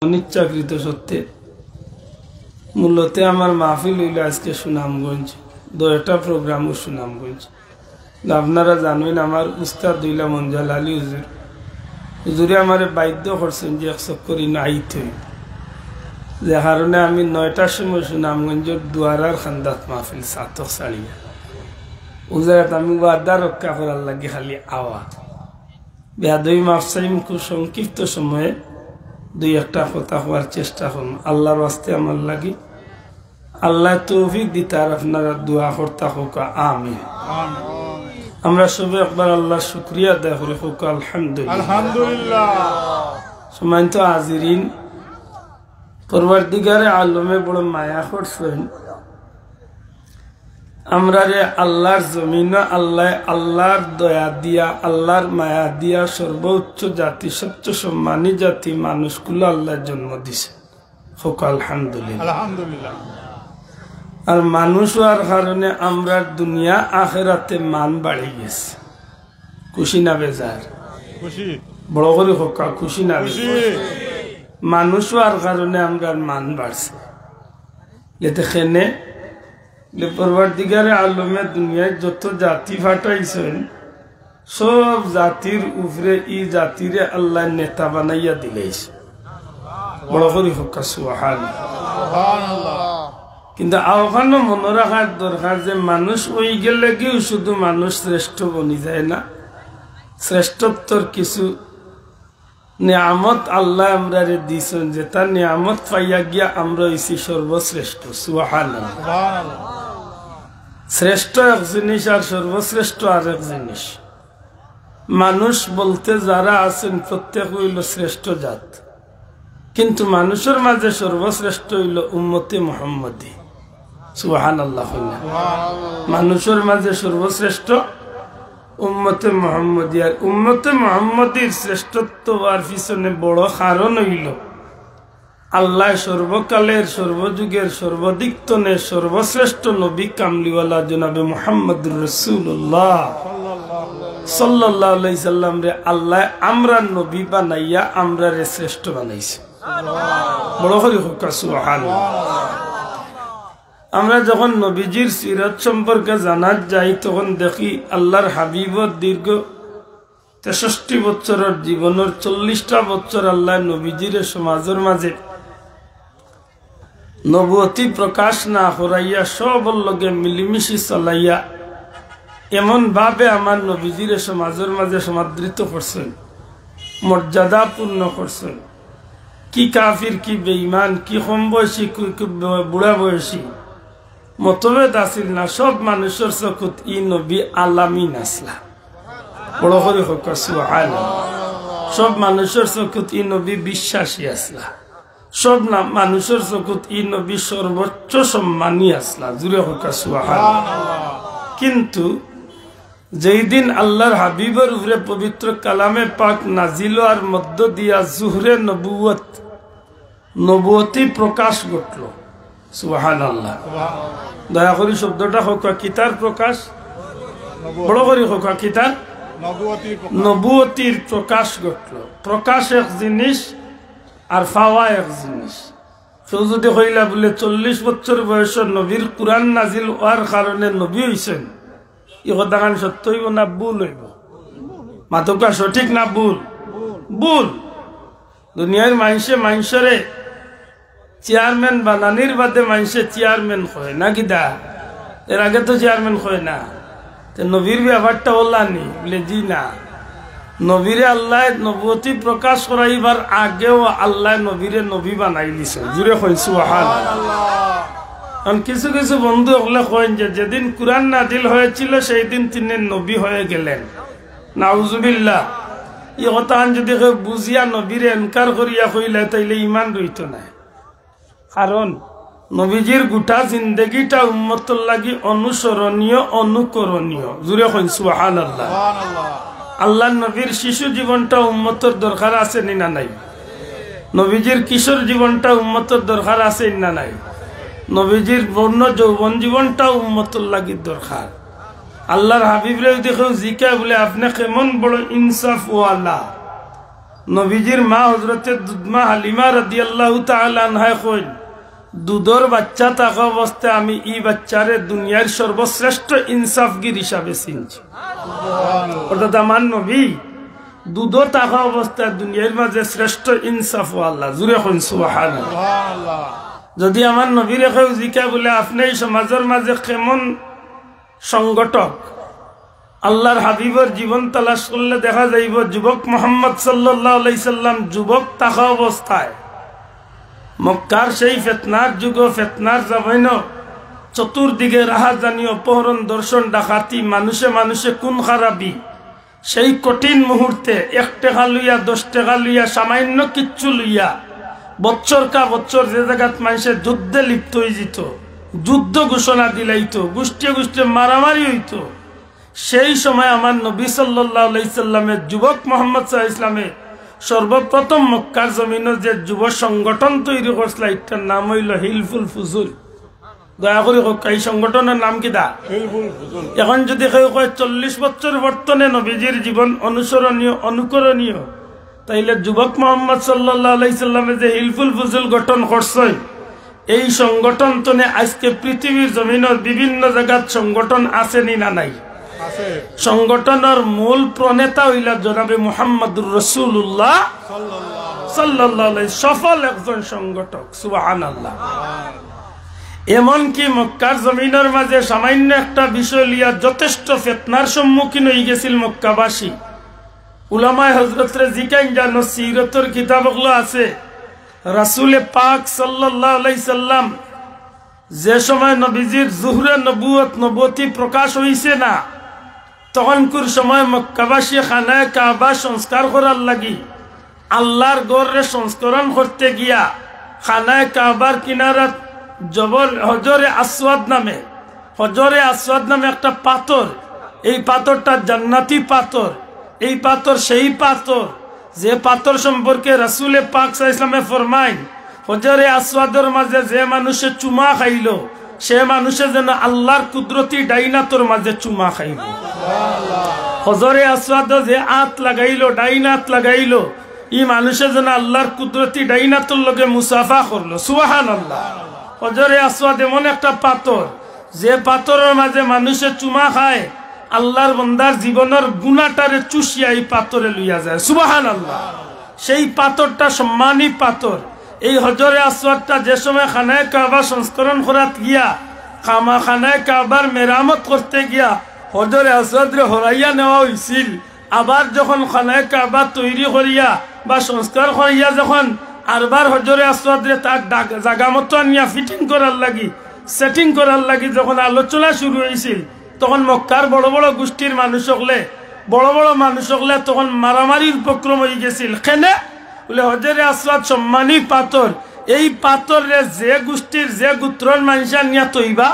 অনিচ্ছাকৃত সত্যে মূলত আমার মাহফিল হইল আজকে সুনামগঞ্জ, একটা প্রোগ্রামও সুনামগঞ্জ। আপনারা জানেন আমার উস্তাদ হইলা মঞ্জাল আলী হুজুর। হুজুরে আমার বাধ্য করছেন যে এক চক্কর আইতে, যে কারণে আমি 9টার সময় সুনামগঞ্জের দুয়ারার খান্দাত মাহফিল সাতক ছাড়িয়া উজারাত আমি ওয়াদা রক্ষা করার লাগে খালি আওয়া বেয়াদই মাফসাইম খুব সংক্ষিপ্ত সময়ে দুই একটা কথা হওয়ার চেষ্টা করুন। আল্লাহর ওয়াস্তে আমার লাগি আল্লাহ তৌফিক দিতে আর আপনারা দোয়া করতে হোক আমিন। আমরা সবে একবার আল্লাহর শুকরিয়া আদায় করে হোক আলহামদুলিল্লাহ। সম্মানিত হাজিরিন, পরওয়ারদিগারে আলমে বড় মায়া করছেন আমরা রে আল্লাহর জমিন আল্লাহর দয়া দিয়া আল্লাহর মায়া দিয়া সর্বোচ্চ জাতি সবচেয়ে সম্মানী জাতি মানুষগুলো আল্লাহর জন্ম দিছে হোক আলহামদুলিল্লাহ। আর মানুষ হওয়ার কারণে আমরা দুনিয়া আখেরাতে মান বাড়ি গেছে। খুশি না বেজার? বড় করে হোক খুশি না বেজার? মানুষ হওয়ার কারণে আমরা মান বাড়ছে। দেখেনে পরওয়ারদিগারে আলমে দুনিয়ায় যত জাতি ফাটাইছেন সব জাতির উপরে ই জাতিরে আল্লাহ নেতা বানাইয়া দিলেছে। বড় করি হোক সুবহানাল্লাহ। কিন্তু আওখানে মনে রাখার দরকার যে মানুষ ওই গেলে গিয়েও শুধু মানুষ শ্রেষ্ঠ বনি যায় না, শ্রেষ্ঠত্বর কিছু নিয়ামত আল্লাহ আমরা দিয়েছেন, যে তার নিয়ামত পাইয়া গিয়া আমরা হইছি সর্বশ্রেষ্ঠ। সুবহানাল্লাহ। শ্রেষ্ঠ এক জিনিস আর সর্বশ্রেষ্ঠ আর এক জিনিস। মানুষ বলতে যারা আছেন প্রত্যেক হইল শ্রেষ্ঠ জাত, কিন্তু মানুষের মাঝে সর্বশ্রেষ্ঠ হইল উম্মতে মুহাম্মদী। সুবহানাল্লাহ। মানুষের মাঝে সর্বশ্রেষ্ঠ উম্মতে মুহাম্মদী। আর উম্মতে মুহাম্মদীর শ্রেষ্ঠত্ব হওয়ার পিছনে বড় কারণ হইল আল্লাহ সর্বকালের সর্বযুগের সর্বদিক্তনের সর্বশ্রেষ্ঠ নবী কামলিওয়ালা জনাবে মুহাম্মদুর রাসূলুল্লাহ সাল্লাল্লাহু আলাইহি সাল্লাম রে আল্লাহ আমরা নবী বানাইয়া আমরা রে শ্রেষ্ঠ বানাইছে। বড় করে হোক সুবহানাল্লাহ। আমরা যখন নবীজির সিরাত সম্পর্কে জানার যাই তখন দেখি আল্লাহর হাবিবর দীর্ঘ 63 বছরের জীবনের 40টা বছর আল্লাহ নবীজির সমাজের মাঝে নবুয়তি প্রকাশ না করাইয়া সবর লগে মিলিমিশি চলাইয়া এমন ভাবে আমার নবীজির সমাজের মাঝে সমাদৃত করছেন, মর্যাদা পূর্ণ করছেন। কি কাফির, কি বেঈমান, কি কম বয়সী, কি বুড়া বয়সী মতভেদ আসিল না, সব মানুষের চকুত ই নবী আলামিন আসলা। বড় করে হোক সুবহানাল্লাহ। সব মানুষের চকুত ই নবী বিশ্বাসী আসলা, সব মানুষের চকুত ই নবী সর্বোচ্চ সম্মানী আসলা। জুড়ে হোক সুবহানাল্লাহ। কিন্তু যেই দিন আল্লাহর হাবিবের উপরে পবিত্র কালামে পাক নাজিল আর মধ্য দিয়া জুহরে নবুয়তি প্রকাশ ঘটল। সুবহানাল্লাহ। দয়া করি শব্দটা হোক কিতার প্রকাশ, বড় করি হোক কিতার নবুয়তির প্রকাশ ঘটল। প্রকাশ এক জিনিস আর পাওয়া এক জিনিস। কেউ যদি কইলা বলে 40 বছর বয়সের নবীর কুরআন নাজিল হওয়ার কারণে নবী হইছেন, ই কথাখান সত্য হইব না ভুল হইব? মাতকা সঠিক না ভুল? ভুল। দুনিয়ার মানুষরে চেয়ারম্যান বানানির বাদে মানুষে চেয়ারম্যান হয় না, কিদা এর আগে তো চেয়ারম্যান হয় না। নবীর ব্যাপারটা বললানি বলে জি না, নবীরে আল্লাহ নবুয়তি প্রকাশ করাইবার আগেও আল্লাহ নবীরে নবী বানাই দিছে। জুড়ে কই সুবহানাল্লাহ। কিছু কিছু বন্ধু হলে কইন যে যেদিন কুরআন নাজিল হয়েছিল সেই দিন তিনি নবী হয়ে গেলেন। নাউজুবিল্লাহ। এই কথা যদি কেউ বুঝিয়া নবীরে এনকার করিয়া কইলে তাইলে ইমান রইত না। কারণ নবীজির গোটা জিন্দগিটা উম্মতের লাগি অনুসরণীয়, অনুকরণীয়। জুড়ে কইন সুবহানাল্লাহ। আল্লাহ নবীর শিশু জীবনটা উম্মতের দরকার আছে না নাই? নবীজির কিশোর জীবনটা উম্মতের দরকার আছে না নাই? নবীজির বর্ণ যৌবন জীবনটা উম্মতের লাগি দরকার। আল্লাহর হাবিবরে দেখো জিকা বলে আপনি কেমন বড় ইনসাফ ওয়ালা, নবীজির মা হযরতে দুধমা হালিমা রাদিয়াল্লাহু তাআলা আনহা কইন দুধর বাচ্চা থাকা অবস্থায় আমি এই বাচ্চারে দুনিয়ার সর্বশ্রেষ্ঠ ইনসাফগির হিসাবে চিনছি। অর্থাৎ আমার নবী দুধর থাকা অবস্থায় দুনিয়ার মাঝে শ্রেষ্ঠ ইনসাফ আল্লাহ জুড়ে কইন সুবহানাল্লাহ। যদি আমার নবীর কেউ জিজ্ঞাসা বলে আপনি এই সমাজের মাঝে কেমন সংগঠক, আল্লাহর হাবিবের জীবন তালাশ করলে দেখা যাইব যুবক মুহাম্মদ সাল্লাল্লাহু আলাইহি সাল্লাম যুবক থাকা অবস্থায় মক্কার সেই ফিতনার যুগ ফিতনার জামাইন চতুর্দিকে রাহাজানি অপহরণ দর্শন ডাকাতি মানুষে মানুষে খুন খারাপি, সেই কঠিন মুহূর্তে 1 টাকা লইয়া 10 টাকা লইয়া সামান্য কিচ্ছু লইয়া বছর কা বছর যে জায়গাত মানুষের যুদ্ধে লিপ্ত হয়ে যেত, যুদ্ধ ঘোষণা দিলাইতো, গোষ্ঠী গোষ্ঠী মারামারি হইতো, সেই সময় আমার নবী সাল্লাল্লাহু আলাইহি সাল্লামের যুবক মুহাম্মদ সাল্লাল্লাহু আলাইহি সাল্লামে সর্বপ্রথম মক্কার জমিনে যে যুব সংগঠন তৈরি করছিল এটার নাম হইল হিলফুল ফুজুল। দয়া করে এই সংগঠনের নাম কি দা? এখন যদি কেউ কয় 40 বছর বর্তমানে নবীজির জীবন অনুসরণীয় অনুকরণীয়, তাইলে যুবক মুহাম্মদ সাল্লাল্লাহু আলাইহি সাল্লামে যে হিলফুল ফুজুল গঠন করছেন এই সংগঠন তনে আজকে পৃথিবীর জমিনের বিভিন্ন জায়গার সংগঠন আসেনি না নাই? সংগঠনের মূল প্রণেতা হইলা জনাবে মুহাম্মদুর রাসূলুল্লাহ সাল্লাল্লাহু আলাইহি সফল একজন সংগঠক। সুবহানাল্লাহ। এমনকি মক্কার জমিনের মাঝে সামান্য একটা বিষয় লিয়া যথেষ্ট ফিতনার সম্মুখীন হয়ে গেছিল মক্কাবাসী। উলামায়ে হযরতরে জিকাইন জানো সিরাতের কিতাবগুলো আছে, রাসূলে পাক সাল্লাল্লাহু আলাইহি সাল্লাম যে সময় নবীজির জুহরে নবুয়তি প্রকাশ হইছে না, তখনকার সময় মক্কাবাসী খানায়ে কাবা সংস্কার করার লাগি আল্লাহর ঘরে সংস্করণ করতে গিয়া খানায়ে কাবার কিনারাত হজরে আসওয়াদ নামে একটা পাথর, এই পাথরটা জান্নাতি পাথর, এই পাথর সেই পাথর যে পাথর সম্পর্কে রাসূলে পাক সাল্লাল্লাহু আলাইহি ওয়াসাল্লাম ফরমায় হজরে আসওয়াদের মাঝে যে মানুষে চুমা খাইল সে মানুষে যেন আল্লাহর কুদরতি ডাইনাতর মাঝে চুমা খাইল। হজরে আসওয়াদ যে আত লাগাইল ডাইনাত লাগাইল এই মানুষে যেন আল্লাহর কুদরতি ডাইনাতর লগে মুসাফা করলো। সুবহানাল্লাহ। হজরে আসওয়াদ এমন একটা পাথর যে পাথরের মাঝে মানুষে চুমা খায়, আল্লাহর বান্দার জীবনের গুনাহটারে চুষিয়া এই পাথরে লইয়া যায়। সুবহানাল্লাহ। সেই পাথরটা সম্মানী পাথর। এই হজরে আসওয়াদটা যে সময় খানায়ে কাবা সংস্করণ করাত গিয়া খানায়ে কাবার মেরামত করতে গিয়া হজরে আসওয়াদরে হরাইয়া নেওয়া হয়েছিল, আবার যখন খানায়ে কাবা তৈরি করিয়া বা সংস্কার করিয়া যখন আরবার হজরে আসওয়াদরে তার জায়গা মতো আনিয়া ফিটিং করার লাগি সেটিং করার লাগি যখন আলোচনা শুরু হয়েছিল, তখন মক্কার বড় বড় গোষ্ঠীর মানুষ হকলে তখন মারামারির উপক্রম হয়ে গেছিল। কেনে বলে হজরে আসওয়াদ সম্মানী পাথর, এই পাথরে যে গোষ্ঠীর যে গোত্রর মানুষ নিয়া তৈবা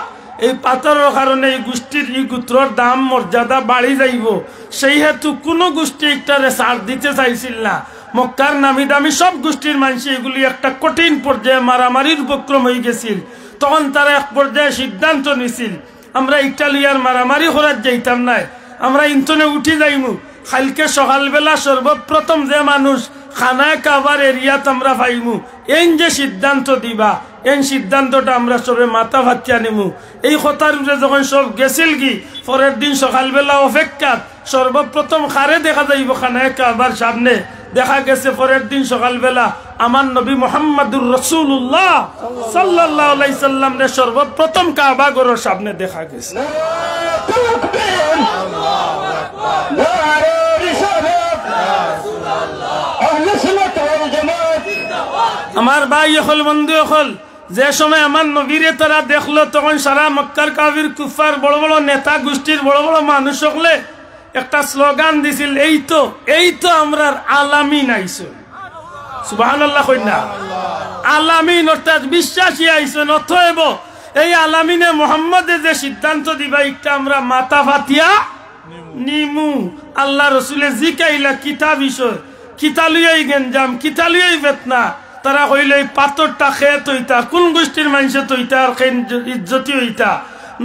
এই পাথরের কারণে এই গোষ্ঠীর এই গোত্রর দাম মর্যাদা বাড়ি যাইব, সেই হেতু কোনো গোষ্ঠী একটারে ছাড় দিতে চাইছিল না। মক্কার নামি দামি সব গোষ্ঠীর মানুষ এগুলি একটা কঠিন পর্যায়ে মারামারির উপক্রম হয়ে গেছিল। তখন তারা এক পর্যায়ে সিদ্ধান্ত নিছিল আমরা ইটালিয়ার মারামারি করার যাইতাম নাই, আমরা ইন্তনে উঠি যাইমু, কালকে সকালবেলা সর্বপ্রথম যে মানুষ খানায়ে কাবার এরিয়াত আমরা পাইমু এই যে সিদ্ধান্ত দিবা এই সিদ্ধান্তটা আমরা সবে মাথা ভাতিয়া নিমু। এই কথার উপরে যখন সব গেছিল কি পরের দিন সকালবেলা অপেক্ষাত সর্বপ্রথম খারে দেখা যাইব খানায়ে কাবার সামনে, দেখা গেছে পরের দিন সকালবেলা আমার নবী মুহাম্মদুর রাসূলুল্লাহ সাল্লাল্লাহু আলাইহি সাল্লাম রে সর্বপ্রথম কাবা ঘরের সামনে দেখা গেছে। আমার ভাই হল বন্ধু হল যে সময় আমার নবীরে তারা দেখলো তখন সারা মক্কার কাফির কুফার বড় বড় নেতা গোষ্ঠীর বড় বড় মানুষ হলে একটা স্লোগান দিছিল, এই তো আমরার আলামিন আইছো। সুবহানাল্লাহ কই না? আলামিন অর্থাৎ বিশ্বাসী আইছেন। অতএব এই আলামিনে মুহাম্মদে যে সিদ্ধান্ত দিবা একটা আমরা মাথা ফাতিয়া নিমু। আল্লাহ রসুলের জিকাইলা কিতাব বিষয় কিতালুই গেঞ্জাম কিতালুই ফিতনা, তারা কইল এই পাথরটা খেয়ে তৈতা কোন গোষ্ঠীর মানুষে তৈতা আর ইজ্জতি হইতা।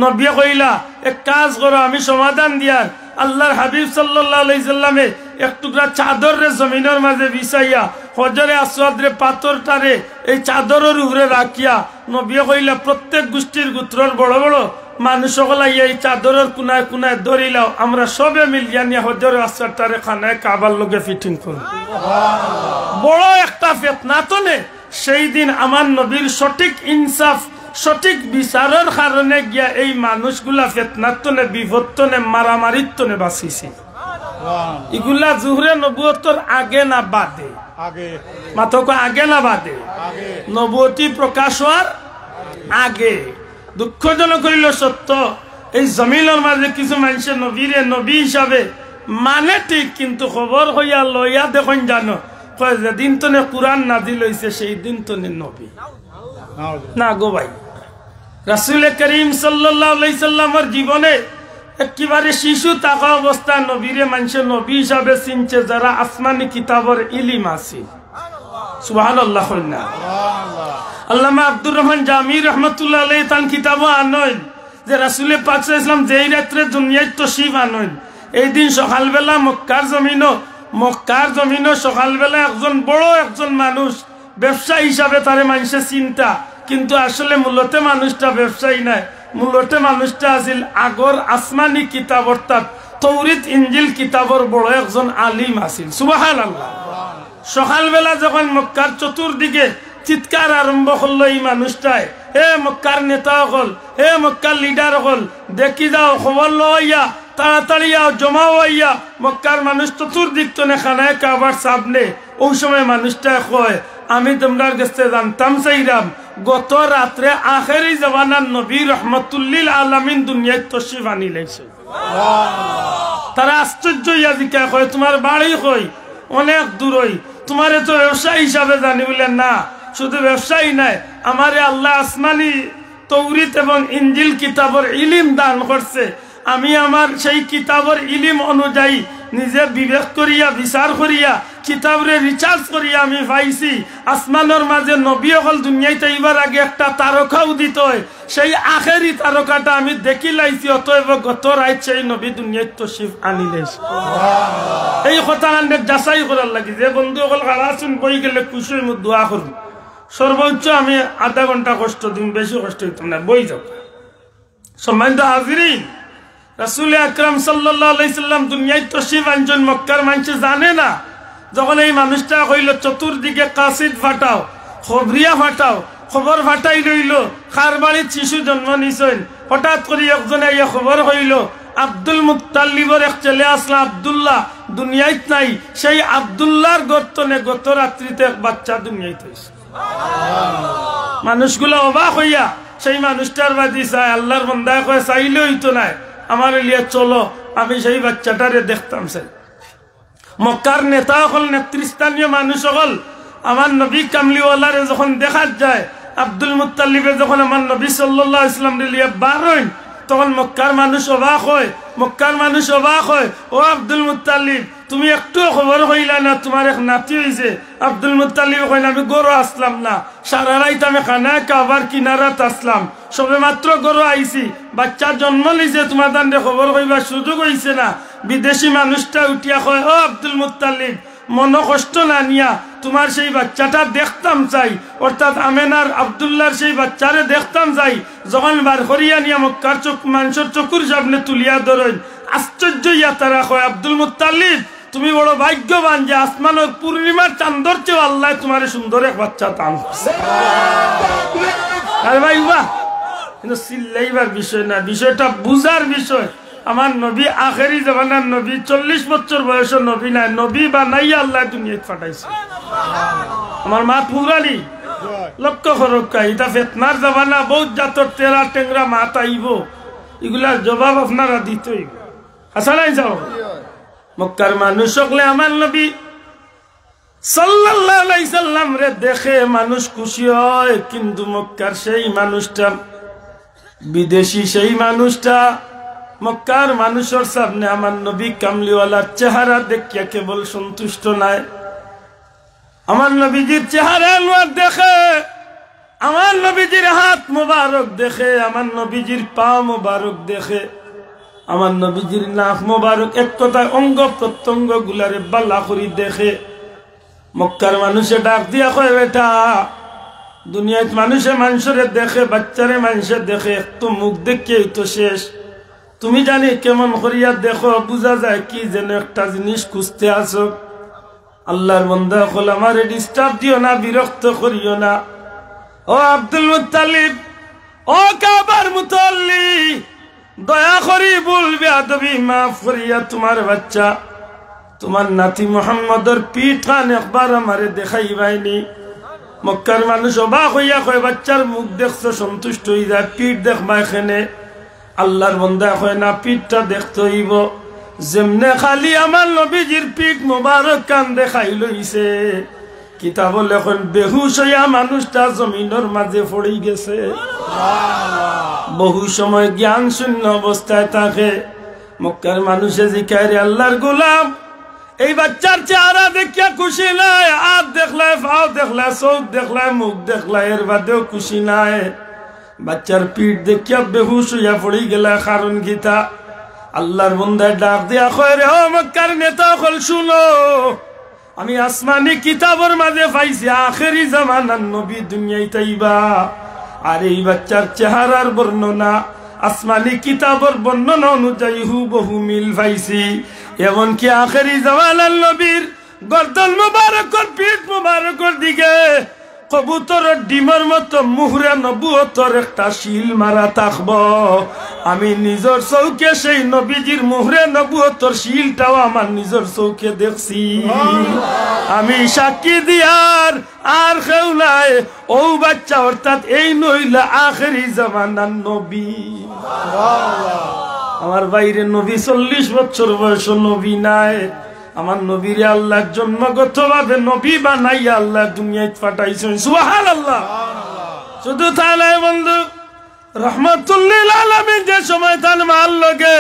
নবী কইলা এক কাজ করো আমি সমাধান দিয়ার। আল্লাহর হাবিব সাল্লাল্লাহু আলাইহি সাল্লামে এক টুকরা চাদর রে জমিনের মাঝে বিছাইয়া হজরে আসওয়াদ রে পাথরটারে এই চাদরের উপরে রাখিয়া নবী কইলা প্রত্যেক গোষ্ঠীর গোত্রর বড় বড় মানুষ সকল এই চাদরের কোনায় কোনায় ধরিলাও আমরা সবে মিলিয়া নিয়ে হজরে আসওয়াদটারে খানায় কাবার লগে ফিটিং করব। বড় একটা ফিতনা তো নে সেই দিন আমার নবীর সঠিক ইনসাফ সঠিক বিচারের কারণে গিয়া এই মানুষগুলা ফিতনাতনে বিপত্তনে মারামারিতনে বাঁচিছে। এগুলা জুহরে নবুয়তর আগে না বাদে? আগে। মাত্র আগে না বাদে? নবুয়তি প্রকাশ হওয়ার আগে। দুঃখজনক হইল সত্য, এই জমিনের মাঝে কিছু মানুষের নবীরে নবী হিসাবে মানে ঠিক, কিন্তু খবর হইয়া লইয়া দেখুন জানো কয় যেদিন তনে কুরআন নাজিল হইছে সেই দিন তনে নবী না গো ভাই। রাসূল করিম সাল্লাল্লাহু আলাইহি সাল্লামের জীবনে একেবারে শিশু থাকা অবস্থা নবীরে মানুষের নবী হিসাবে চিনছে যারা আসমানি কিতাবের ইলম আছে। সুবহানাল্লাহ। আল্লামা আব্দুর রহমান জামি রহমাতুল্লাহ আলাইহি তান কিতাবও আনয়ন যে রাসূল পাক সাল্লাল্লাহু আলাইহি ওয়াসাল্লাম যেই রাত্রে দুনিয়ায় তশরিফ আনয়ন এই দিন সকালবেলা মক্কার জমিনও সকালবেলা একজন মানুষ ব্যবসা হিসাবে তারে মানুষের চিন্তা, কিন্তু আসলে মূলত মানুষটা ব্যবসায়ী নাই, মূলত মানুষটা আছিল আগর আসমানি কিতাব অর্থাৎ তৌরিত ইঞ্জিল কিতাবর বড় একজন আলিম আছিল। সুবহানাল্লাহ। সকালবেলা যখন মক্কার চতুর্দিকে চিৎকার আরম্ভ করলো এই মানুষটায়, হে মক্কার নেতা হল, হে মক্কার লিডার হল, দেখি যাও খবর লইয়া তাড়াতাড়ি জমা হইয়া মক্কার মানুষ চতুর্দিক তনে খানায় কাবার সামনে। ওই সময় মানুষটা কয় আমি তোমরার কাছে জানতাম চাইরাম গত রাত্রে আখেরি জমানার নবী রহমতুল্লিল আলামিন দুনিয়ায় তশরিফ আনি লাইছে। তারা আশ্চর্য হইয়া জিজ্ঞাসা কয় তোমার বাড়ি কই? অনেক দূরই। তোমারে তো ব্যবসায়ী হিসাবে জানি বলে না, শুধু ব্যবসায়ী নাই, আমারে আল্লাহ আসমানি তৌরিত এবং ইঞ্জিল কিতাবের ইলিম দান করছে। আমি আমার সেই কিতাবের ইলিম অনুযায়ী নিজে বিবেক করিয়া বিচার করিয়া কিতাবরে রিচার্জ করিয়া আমি পাইছি আসমানের মাঝে নবী হল দুনিয়াতে এবার আগে একটা তারকা উদিত হয়, সেই আখেরি তারকাটা আমি দেখি লাইছি। অতএব গত রাত সেই নবী দুনিয়ায় তশরিফ আনিলেন। এই কথা যাচাই করার লাগি যে বন্ধু হল গাড়াছুন বই গেলে খুশি হই দোয়া করব, সর্বোচ্চ আমি আধা ঘন্টা কষ্ট দিন, বেশি কষ্ট হইতাম না, বই যাও। সম্মানিত হাজিরিন, রাসূল আকরাম সাল্লাল্লাহু আলাইহি সাল্লাম দুনিয়ায় তশরিফ আনছেন, মক্কার মানুষ জানে না। যখন এই মানুষটা কইল চতুর্দিকে কাসিদ ফাটাও, খবরিয়া ফাটাও, খবর ফাটাই লইল কার বাড়ির শিশু জন্ম নিছেন। হঠাৎ করে একজনে ইয়ে খবর হইল আব্দুল মুত্তালিবর এক ছেলে আসলা আব্দুল্লাহ দুনিয়ায় নাই, সেই আব্দুল্লাহর গর্তনে গত রাত্রিতে এক বাচ্চা দুনিয়ায় হয়েছে। মানুষগুলো অবাক হইয়া সেই মানুষটার বাদি চায়, আল্লাহর বান্দায় কয় চাইলে হইতো নাই, আমার লিয়া চলো আমি সেই বাচ্চাটারে দেখতাম। চাই মক্কার নেতা হল নেতৃস্থানীয় মানুষ হল আমার নবী কামলিওয়ালারে যখন দেখা যায়, আব্দুল মুত্তালিবে যখন আমার নবী সাল্লাল্লাহু আলাইহি ওয়াসাল্লাম লিয়া বার হইন, তখন মক্কার মানুষ অবাক হয়, ও আব্দুল মুত্তালিব তুমি একটু খবর হইলা না তোমার এক নাতি হয়েছে? আব্দুল মুত্তালিব কইল আমি গরু আসলাম না, সারা রাইত আমি খানায় কাবার কিনারাত আসলাম, সবে মাত্র গরু আইছি, বাচ্চা জন্ম লইছে, তোমার দান্ডে খবর কইবার সুযোগ হইছে না। বিদেশি মানুষটা উঠিয়া কয় ও আব্দুল মুত্তালিব মন কষ্ট না নিয়া তোমার সেই বাচ্চাটা দেখতাম চাই, অর্থাৎ আমেনার আব্দুল্লাহর সেই বাচ্চারে দেখতাম চাই। যখন বার করিয়া নিয়া মক্কার মানুষের চকুর সামনে তুলিয়া ধরেন, আশ্চর্য ইয়া তারা কয় আব্দুল মুত্তালিব তুমি বড় ভাগ্যবান যে আসমানের পূর্ণিমার চাঁদর চেয়ে আল্লাহ তোমার সুন্দর এক বাচ্চা দান করছে। আরে ভাই বাহ, কিন্তু চিল্লাইবার বিষয় না, বিষয়টা বুঝার বিষয়। আমার নবী আখেরি জামানার নবী, 40 বছর বয়সের নবী নাই, নবী বানাইয়া আল্লাহ দুনিয়ায় পাঠাইছে। আমার মা পুরালি লক্ষ্য করক্কা, এটা ফেতনার জামানা, বহুত জাতর তেরা টেংরা মাত আইব, এগুলার জবাব আপনারা দিতেই আসা নাই। যাও মক্কার মানুষ সকলে আমার নবী সাল্লাল্লাহু আলাইহি সাল্লাম রে দেখে মানুষ খুশি হয়, কিন্তু মক্কার সেই মানুষটা, বিদেশি সেই মানুষটা মক্কার মানুষের সামনে আমার নবী কামলিওয়ালার চেহারা দেখিয়া কেবল সন্তুষ্ট নাই। আমার নবীজির চেহারা আনোয়ার দেখে, আমার নবীজির হাত মোবারক দেখে, আমার নবীজির পা মোবারক দেখে, আমার নবীজির নাক মোবারক এক কথায় অঙ্গ প্রত্যঙ্গ গুলারে বাল্লা করি দেখে মক্কার মানুষে ডাক দিয়া কয় বেটা দুনিয়াত মানুষের দেখে বাচ্চারে মানুষে দেখে একটু মুখ দেখে তো শেষ তুমি জানি কেমন করিয়া দেখো বুঝা যায় কি যেন একটা জিনিস খুঁজতে আসো আল্লাহর বান্দা হল আমারে ডিস্টার্ব দিও না বিরক্ত করিও না ও আব্দুল মুত্তালিব ও কাবার মুতাল্লি দয়া করি বলবে আদবি মাফ করিয়া তোমার বাচ্চা তোমার নাতি মুহাম্মদের পিঠ খান একবার আমারে দেখাইবাইনি মক্কার মানুষ অবাক হইয়া কয় বাচ্চার মুখ দেখছো সন্তুষ্ট হয়ে যায় পিঠ দেখবা এখানে আল্লাহর বান্দা কয় না পিঠটা দেখতে হইব যেমনে খালি আমার নবীজির পিঠ মোবারক কান দেখাই লইছে কিতাব লেখন বেহুশ হইয়া মানুষটা জমিনের মাঝে পড়ে গেছে বহু সময় জ্ঞান শূন্য অবস্থায় থাকে মক্কার মানুষে জিকারে আল্লাহর গোলাম এই বাচ্চার চেহারা দেখিয়া খুশি নাই হাত দেখলায় পাও দেখলায় চোখ দেখলায় মুখ দেখলায় এর বাদেও খুশি নাই বাচ্চার পিঠ দেখিয়া বেহুশ হইয়া পড়ে গেলা কারণ গীতা আল্লাহর বান্দায় ডাক দিয়া কয় রে ও মক্কার নেতা হল শুনো আমি আসমানি কিতাবের মাঝে পাইছি আখেরি জামানার নবী দুনিয়ায় তাইবা আর এই বাচ্চার চেহারার বর্ণনা আসমানি কিতাবের বর্ণনা অনুযায়ী হুবহু মিল পাইছি এমনকি আখেরি জামানার নবীর গর্দন মুবারকর পিঠ মুবারকর দিকে কবুতরের ডিমের মতো মুহরে নবুয়তের একটা শিল মারা থাকব আমি নিজের চৌকে সেই নবীজির মুহরে নবুয়তের শিলটাও আমার নিজের চৌকে দেখছি আমি সাক্ষী দিয়ার আর কেউ নাই ও বাচ্চা অর্থাৎ এই নইলা আখেরি জামানার নবী আমার বাইরে নবী 40 বছর বয়স নবী নাই আমার নবীরে আল্লাহ জন্মগত ভাবে নবী বানাইয়া আল্লাহ দুনিয়ায় পাঠাইছেন সুবহানাল্লাহ শুধু তাই নয় বন্ধু রহমাতুল লিল আলামিন যে সময় তার মাল লগে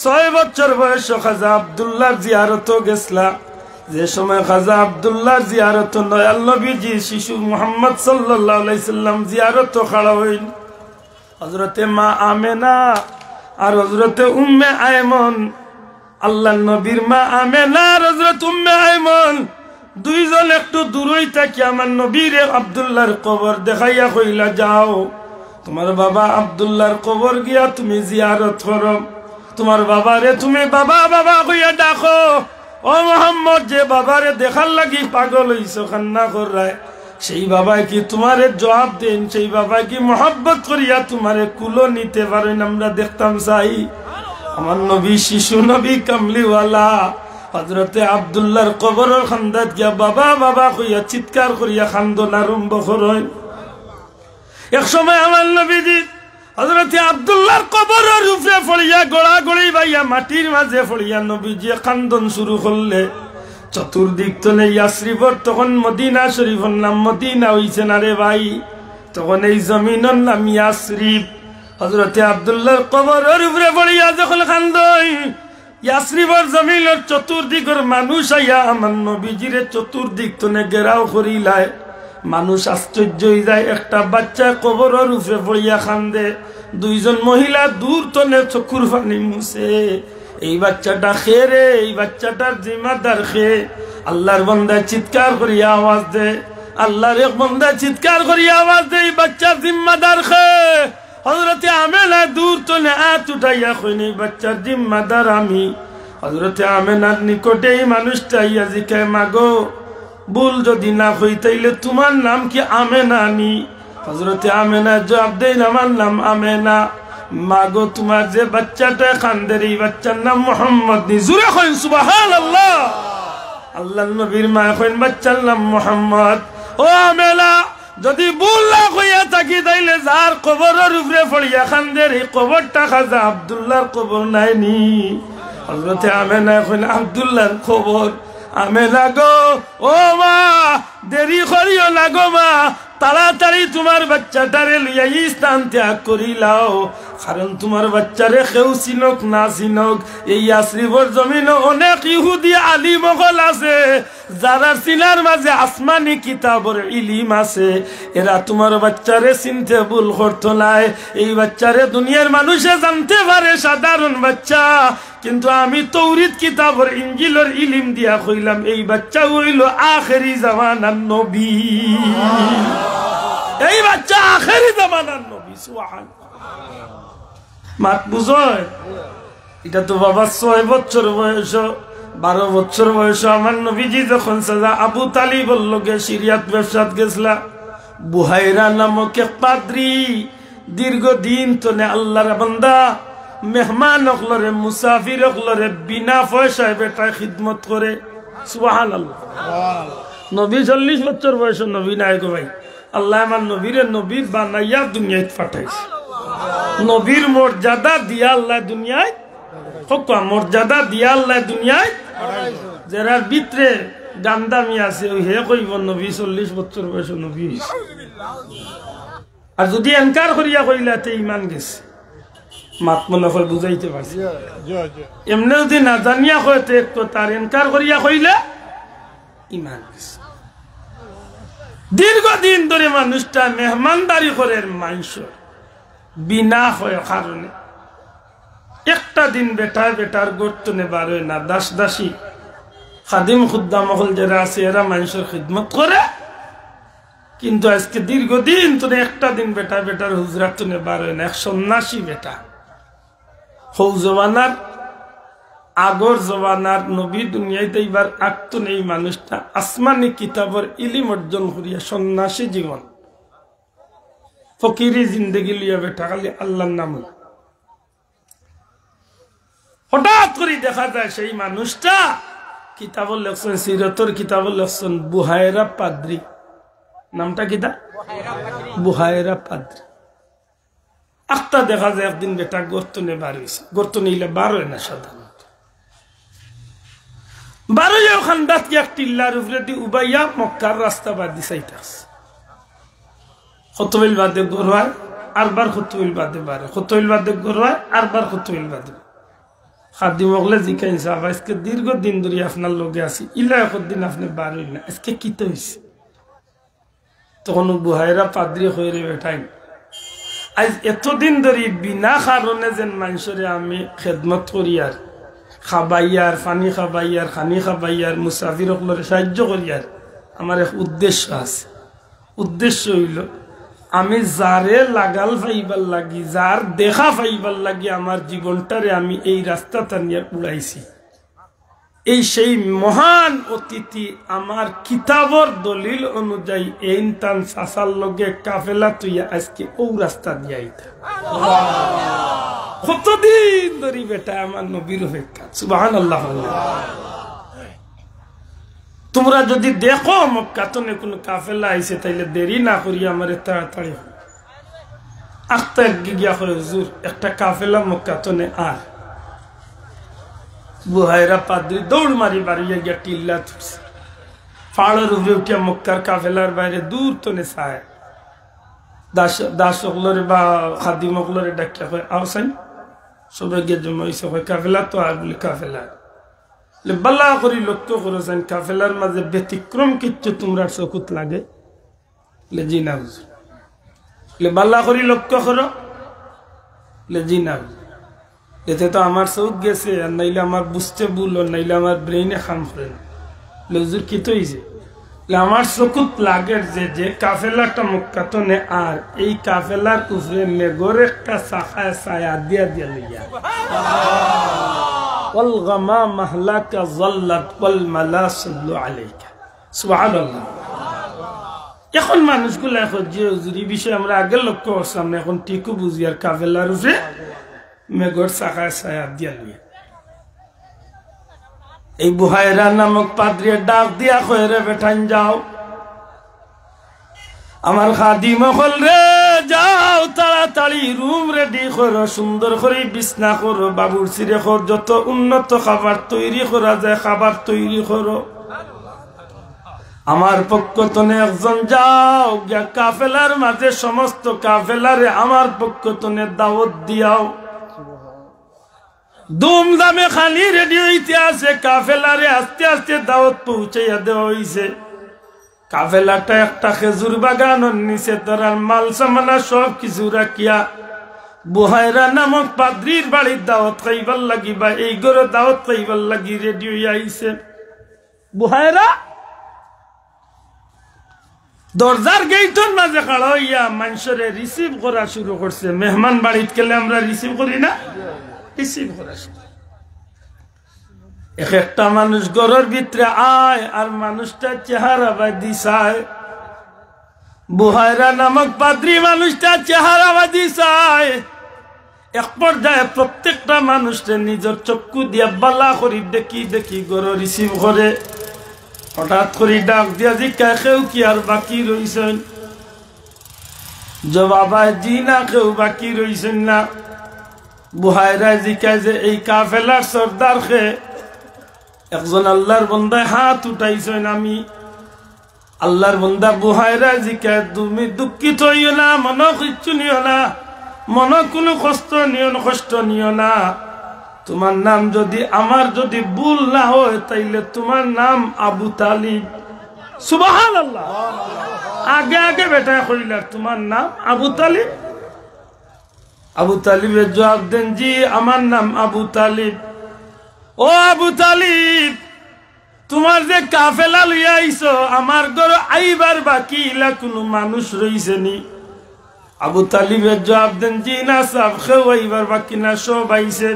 6 বছর বয়স খাজা আব্দুল্লাহর জিয়ারত গেছলা যে সময় খাজা আব্দুল্লাহর জিয়ারত নয়াল নবীজি শিশু মুহাম্মদ সাল্লাল্লাহু আলাইহি সাল্লাম জিয়ারত খাড়া হইল হযরতে মা আমেনা আর হযরতে উম্মে আয়মন আল্লাহ নবীর মা আমেনা আর হযরত উম্মে আয়মন দুইজন একটু দূরই থাকি আমার নবীর আব্দুল্লাহর কবর দেখাইয়া কইলা যাও তোমার বাবা আব্দুল্লাহর কবর গিয়া তুমি জিয়ারত করো তোমার বাবারে তুমি বাবা বাবা কইয়া ডাকো ও মোহাম্মদ যে বাবারে দেখার লাগি পাগল হইছো কান্না করায় সেই বাবা কি তোমারে জবাব দেন সেই বাবা কি মোহাব্বত করিয়া তোমারে কুলো নিতে পারেন আমরা দেখতাম চাই আমার নবী শিশু নবী কামলিওয়ালা হযরতে আব্দুল্লাহর কবরের খান্দাত গিয়া বাবা বাবা কইয়া চিৎকার করিয়া খান্দন আরম্ভ করেন এক সময় আমার নবীজি হযরতে আব্দুল্লাহর কবরের উপরে পড়িয়া গড়াগড়ি বাইয়া মাটির মাঝে পড়িয়া নবীজি খান্দন শুরু করলে চতুর্দিক তনে ইয়াসরিফর তখন মদিনা শরীফের নাম মদিনা হইছে না রে ভাই তখন এই জমিনের নাম ইয়াসরিফ হযরতে আব্দুল্লাহর কবরের উপরে পড়িয়া যখন খান্দই ইয়াসরিফর জমিনের চতুর্দিকের মানুষ আইয়া আমার নবীজিরে চতুর্দিক তনে ঘেরাও করিলায় মানুষ আশ্চর্য হয়ে যায় একটা বাচ্চা কবরের উপরে পড়িয়া খান্দে দুইজন মহিলা দূর তনে চকুর পানি মুছে এই বাচ্চাটা খেয়ে রে এই বাচ্চাটার জিম্মাদার খেয়ে আল্লাহর বান্দা চিৎকার করিয়া আওয়াজ দে আল্লাহর এক বান্দা চিৎকার করিয়া আওয়াজ দে এই বাচ্চার জিম্মাদার খেয়ে হযরতে আমেনা দূর তনে হাত উঠাইয়া কইনি বাচ্চার জিম্মাদার আমি হযরতে আমেনার নিকটে এই মানুষটা ইয়া জিকায় মাগো ভুল যদি না হই তাইলে তোমার নাম কি আমেনা নি হযরতে আমেনা জবাব দেন আমার নাম আমেনা মাগো তোমার যে বাচ্চাটা কান্দের এই বাচ্চার নাম মুহাম্মদ নি জোরে কইন সুবহানাল্লাহ আল্লাহর নবীর মা কইন বাচ্চার নাম মুহাম্মদ ও আমেনা যদি ভুল না হইয়া থাকি তাইলে যার কবরের উপরে পড়িয়া কান্দের এই কবরটা খাজা আব্দুল্লাহর কবর নাই নি হযরতে আমেনা কইন আব্দুল্লাহর কবর আমেনা গো ও মা দেরি করিও না গো মা তাড়াতাড়ি তোমার তোমার বাচ্চাটারে লইয়া এই স্থান ত্যাগ করিলাও, কারণ তোমার বাচ্চারে কেউ চিনক না চিনক এই আশ্রিবর জমিন অনেক ইহুদি আলিম হল আছে, যারা চিনার মাঝে আসমানি কিতাবর ইলিম আছে, এরা তোমার বাচ্চারে চিনতে ভুল করতো নাই। এই বাচ্চারে দুনিয়ার মানুষে জানতে পারে সাধারণ বাচ্চা, কিন্তু আমি তৌরিত কিতাবর ইঞ্জিলর ইলিম দিয়া কইলাম এই বাচ্চা হইল আখেরি জামানার নবী। এই বাচ্চা আখেরি জামানার নবী। সুবহানাল্লাহ। মাত বুঝয়? এটা তো বাবা 6 বছর বয়স, 12 বছর বয়স আমার নবীজি যখন সাজা আবু তালিবর লগে সিরিয়াত ব্যবসাত গেছলা, বুহাইরা নামক এক পাদ্রী দীর্ঘদিন তনে আল্লাহর বান্দা মেহমান অকলরে মুসাফির অকলরে বিনা পয়সায় বেটায় খিদমত করে। সুবহানাল্লাহ। নবী 40 বছর বয়স নবী নাই গো ভাই, আল্লাহ আমার নবীরে নবী বানাইয়া দুনিয়ায় পাঠাইছে। নবীর মর্যাদা দিয়া আল্লাহ দুনিয়ায়, মর্যাদা দিয়া আল্লাহ দুনিয়ায়, যারা ভিতরে গান্দামি আছে ওই হে কইব নবী 40 বছর বয়স নবী। আর যদি এনকার করিয়া কইলা তে ইমান গেছে। মাত মনে হয় বুঝাইতে পারছি। এমনি যদি না জানিয়া কইতে একটু তার এনকার করিয়া কইলে ইমান গেছে। দীর্ঘদিন ধরে মানুষটা মেহমানদারি করে মানুষ বিনা হয় কারণে একটা দিন বেটার গর্তনে বার হয় না। দাস দাসী খাদিম খুদ্দাম হল যারা আছে এরা মানুষের খিদমত করে, কিন্তু আজকে দীর্ঘদিন ধরে একটা দিন বেটার হুজরাত বার হয় না। এক সন্ন্যাসী বেটা হৌ জবানার আগর জবানার নবী দুনিয়াতে এইবার আক্ত নেই মানুষটা আসমানি কিতাবর ইলিম অর্জন করিয়া সন্ন্যাসী জীবন ফকিরি জিন্দগি লিয়া বেটা খালি আল্লাহর নাম। হঠাৎ করে দেখা যায় সেই মানুষটা কিতাবর লেখছেন, সিরতর কিতাবর লেখছেন বুহায়রা পাদ্রী। নামটা কিতা? বুহায়রা পাদ্রী। আখটা দেখা যায় একদিন বেটা গর্তনে বার হয়েছে। গর্তনে ইলে বার হয় না সাধারণত, বার হয়ে ওখান দাঁতকে এক টিল্লার উপরে দিয়ে উবাইয়া মক্কার রাস্তা বাদ দিয়ে চাইতেছে। খতবিল বাদে গড়ায় আরবার খতবিল বাদে বারে, খতবিল বাদে গড়ায় আরবার খতবিল বাদে। খাদি মগলে জিকাইন সাহেব আজকে দীর্ঘদিন ধরে আপনার লগে আছি, ইলা একদিন আপনি বার হইল না, আজকে কিতে হয়েছে? তখন বুহাইরা পাদ্রী হয়ে বেটাই আজ এতদিন ধরে বিনা কারণে যেন মানুষরে আমি খেদমত করি, আর খাবাইয়ার পানি খাবাইয়ার খানি খাবাইয়ার মুসাফির সকলরে সাহায্য করি, আর আমার এক উদ্দেশ্য আছে। উদ্দেশ্য হইল আমি যারে লাগাল পাইবার লাগি, যার দেখা পাইবার লাগি আমার জীবনটারে আমি এই রাস্তাটা নিয়ে উড়াইছি, এই সেই মহান অতিথি আমার কিতাবর দলিল অনুযায়ী এই তান সাসার লগে কাফেলা তুইয়া আজকে ও রাস্তা দিয়ে আইতা। কতদিন ধরে বেটা আমার নবীর অপেক্ষা। সুবহানাল্লাহ। তোমরা যদি দেখো মক্কাতনে কোন কাফেলা আইছে তাইলে দেরি না করি আমার তাড়াতাড়ি আখতা গিয়া করে হুজুর একটা কাফেলা মক্কাতনে আর। বুহাইরা পাদ্রী দৌড় মারি বাড়িয়ে গিয়া টিল্লা তুলছে, ফাড়ের উপরে উঠিয়া মক্কার কাফেলার বাইরে দূর তনে চায় দাস সকলরে বা খাদিম সকলরে ডাকিয়া কয় আওসাই সবাই গিয়ে জমা হয়েছে, হয় কাফেলা তো আর বলি কাফেলা বাল্লা করি লক্ষ্য করেছেন কাফেলার মাঝে ব্যতিক্রম কিচ্ছু তোমরা চকুত লাগে? জি না হুজুর। বাল্লা করি লক্ষ্য করো? জি না হুজুর। এতে তো আমার চোখ গেছে, আর নাইলে আমার বুঝতে ভুল, নাইলে আমার ব্রেইনে কাম করে না। হুজুর কি তো হয়েছে? আমার চকুত লাগে যে কাফেলাটা মক্কাতনে আর এই কাফেলার উপরে মেঘর একটা শাখায় ছায়া দিয়া দিয়া লইয়া এখন মানুষগুলো এখন যে হুজুরি বিষয়ে আমরা আগে লক্ষ্য করছিলাম না, এখন ঠিকও বুঝি আর কাফেলার উপরে মেঘর শাখায় ছায়া দিয়া লইয়া। এই বুহাইরা নামক পাদ্রীর ডাক দিয়া কয় রে বেঠান যাও, আমার খাদিম হল রে যাও তাড়াতাড়ি রুম রেডি করো, সুন্দর করে বিছনা করো, বাবুর সিরে কর, যত উন্নত খাবার তৈরি করা যায় খাবার তৈরি করো। আমার পক্ষ তনে একজন যাও গিয়া কাফেলার মাঝে সমস্ত কাফেলারে আমার পক্ষ তনে দাওয়াত দিয়াও। ধুমধামে খালি রেডি হইতে আছে, কাফেলারে আস্তে আস্তে দাওয়াত পৌঁছাইয়া দেওয়া হইছে। কাফেলাটা একটা খেজুর বাগানের নিচে তার মাল সামানা সব কিছু রাখিয়া বুহাইরা নামক পাদ্রির বাড়ির দাওয়াত খাইবার লাগি বা এই ঘরে দাওয়াত খাইবার লাগি রেডি হইয়া আইছে। বুহাইরা দরজার গেইটর মাঝে খাড়া হইয়া মানুষরে রিসিভ করা শুরু করছে। মেহমান বাড়িতে গেলে আমরা রিসিভ করি না? রিসিভ করা এক একটা মানুষ ঘরের ভিতরে আয় আর মানুষটার চেহারা বাদি চায়। বুহাইরা নামক পাদ্রী মানুষটার চেহারা বাদি চায়। এক পর্যায়ে প্রত্যেকটা মানুষের নিজের চক্ষু দিয়া বালা করি দেখি দেখি ঘর রিসিভ করে। হঠাৎ করে ডাক দিয়া জিজ্ঞাসা কেউ কি আর বাকি রইছেন? জবাবায় জি না, কেউ বাকি রইছেন না। বুহাইরা জিজ্ঞাসা যে এই কাফেলার সর্দার খে? একজন আল্লাহর বন্দায় হাত উঠাইছেন। আমি আল্লাহর বন্দা। বুহাইরা জিজ্ঞাসা তুমি দুঃখিত হইও না, মন কিচ্ছু নিও না, মন কোনো কষ্ট নিও না। তোমার নাম যদি আমার যদি ভুল না হয় তাইলে তোমার নাম আবু তালিব। সুবহানাল্লাহ। আগে আগে বেটা কইলার তোমার নাম আবু তালিব। আবু তালিবের জবাব দেন জি আমার নাম আবু তালিব। ও আবু তালিব, তোমার যে কাফেলা লইয়া আইছো আমার ঘর আইবার বাকি ইলা কোনো মানুষ রইছে নি? আবু তালিবের জবাব দেন জি না সাহেব, কেউ আইবার বাকি না, সব আইছে।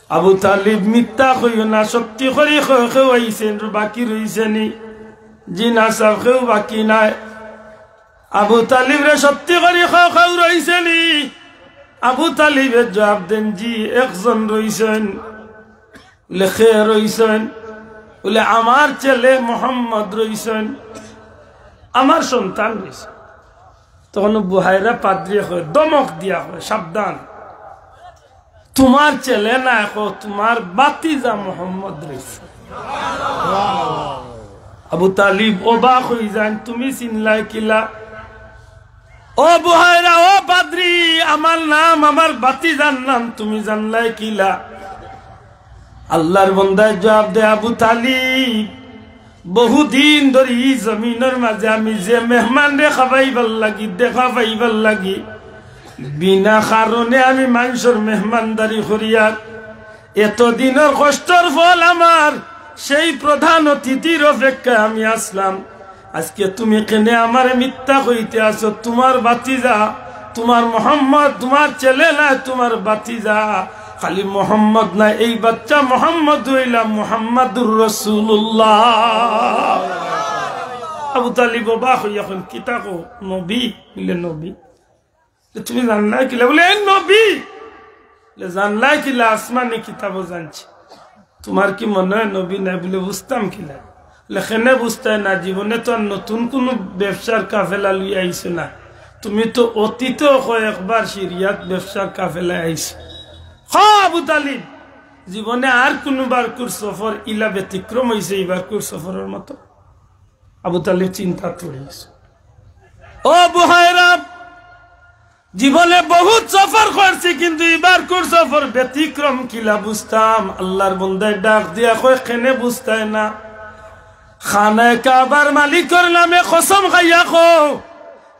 আবু তালিব মিথ্যা কইও না, সত্যি করে কেউ আইছে বাকি রইছে নি? জি না সাহেব, কেউ বাকি নাই। আবু তালিব রে সত্যি করে কেউ রইছে নি? আবু তালিবের জবাব দেন জি একজন রইছেন। লেখে রইছেন বলে আমার ছেলে মোহাম্মদ রইছেন, আমার সন্তান রইছে। তখন বুহাইরা পাদ্রী হয় দমক দিয়া হয় সাবধান, তোমার ছেলে না এখন তোমার বাতিজা মোহাম্মদ রইছে। আবু তালিব অবাক হয়ে যান, তুমি চিনলাই কিলা? ও বুহাইরা, ও পাদ্রী, আমার নাম আমার বাতিজার নাম তুমি জানলাই কিলা? আল্লাহর বন্দায় জবাব দে আবু তালিব, বহুদিন ধরে এই জমিনের মাঝে আমি যে মেহমান রে খাবাইবার লাগি দেখা পাইবার লাগি বিনা কারণে আমি মানুষের মেহমানদারি করিয়া এতদিনের কষ্টর ফল আমার সেই প্রধান অতিথির অপেক্ষা আমি আসলাম। আজকে তুমি কেনে আমার মিথ্যা কইতে আসো? তোমার বাতিজা, তোমার মোহাম্মদ, তোমার ছেলে না, তোমার বাতিজা। খালি মোহাম্মদ না, এই বাচ্চা মোহাম্মদ হইলা মুহাম্মাদুর রাসূলুল্লাহ। আবু তালিব অবাক হইয়া এখন কিতা কো? নবী? বলে নবী। তুমি জানলাই কিলা? বলে নবী। জানলাই কিলা? আসমানি কিতাব জানছি। তোমার কি মনে হয় নবী নাই? বলে বুঝতাম কিলা? লেখেনে বুঝতে না, জীবনে তো নতুন কোন ব্যবসার কাফেলা লইয়া আইছো না, তুমি তো অতীতে কয়েকবার সিরিয়াত ব্যবসার কাফেলা আইছো। আবু তালিব জীবনে আর কোনবার কুর সফর ইলা ব্যতিক্রম হয়েছে এইবার কুর সফরের মতো? আবু তালিব চিন্তা পড়েছে। ও বুহাইরা, জীবনে বহুত সফর করছি কিন্তু এবার কুর সফর ব্যতিক্রম কিলা বুঝতাম। আল্লাহর বন্দায় ডাক দিয়া কয় কেনে বুঝতায় না? খানায় কাবার মালিকের নামে কসম খাইয়া কো,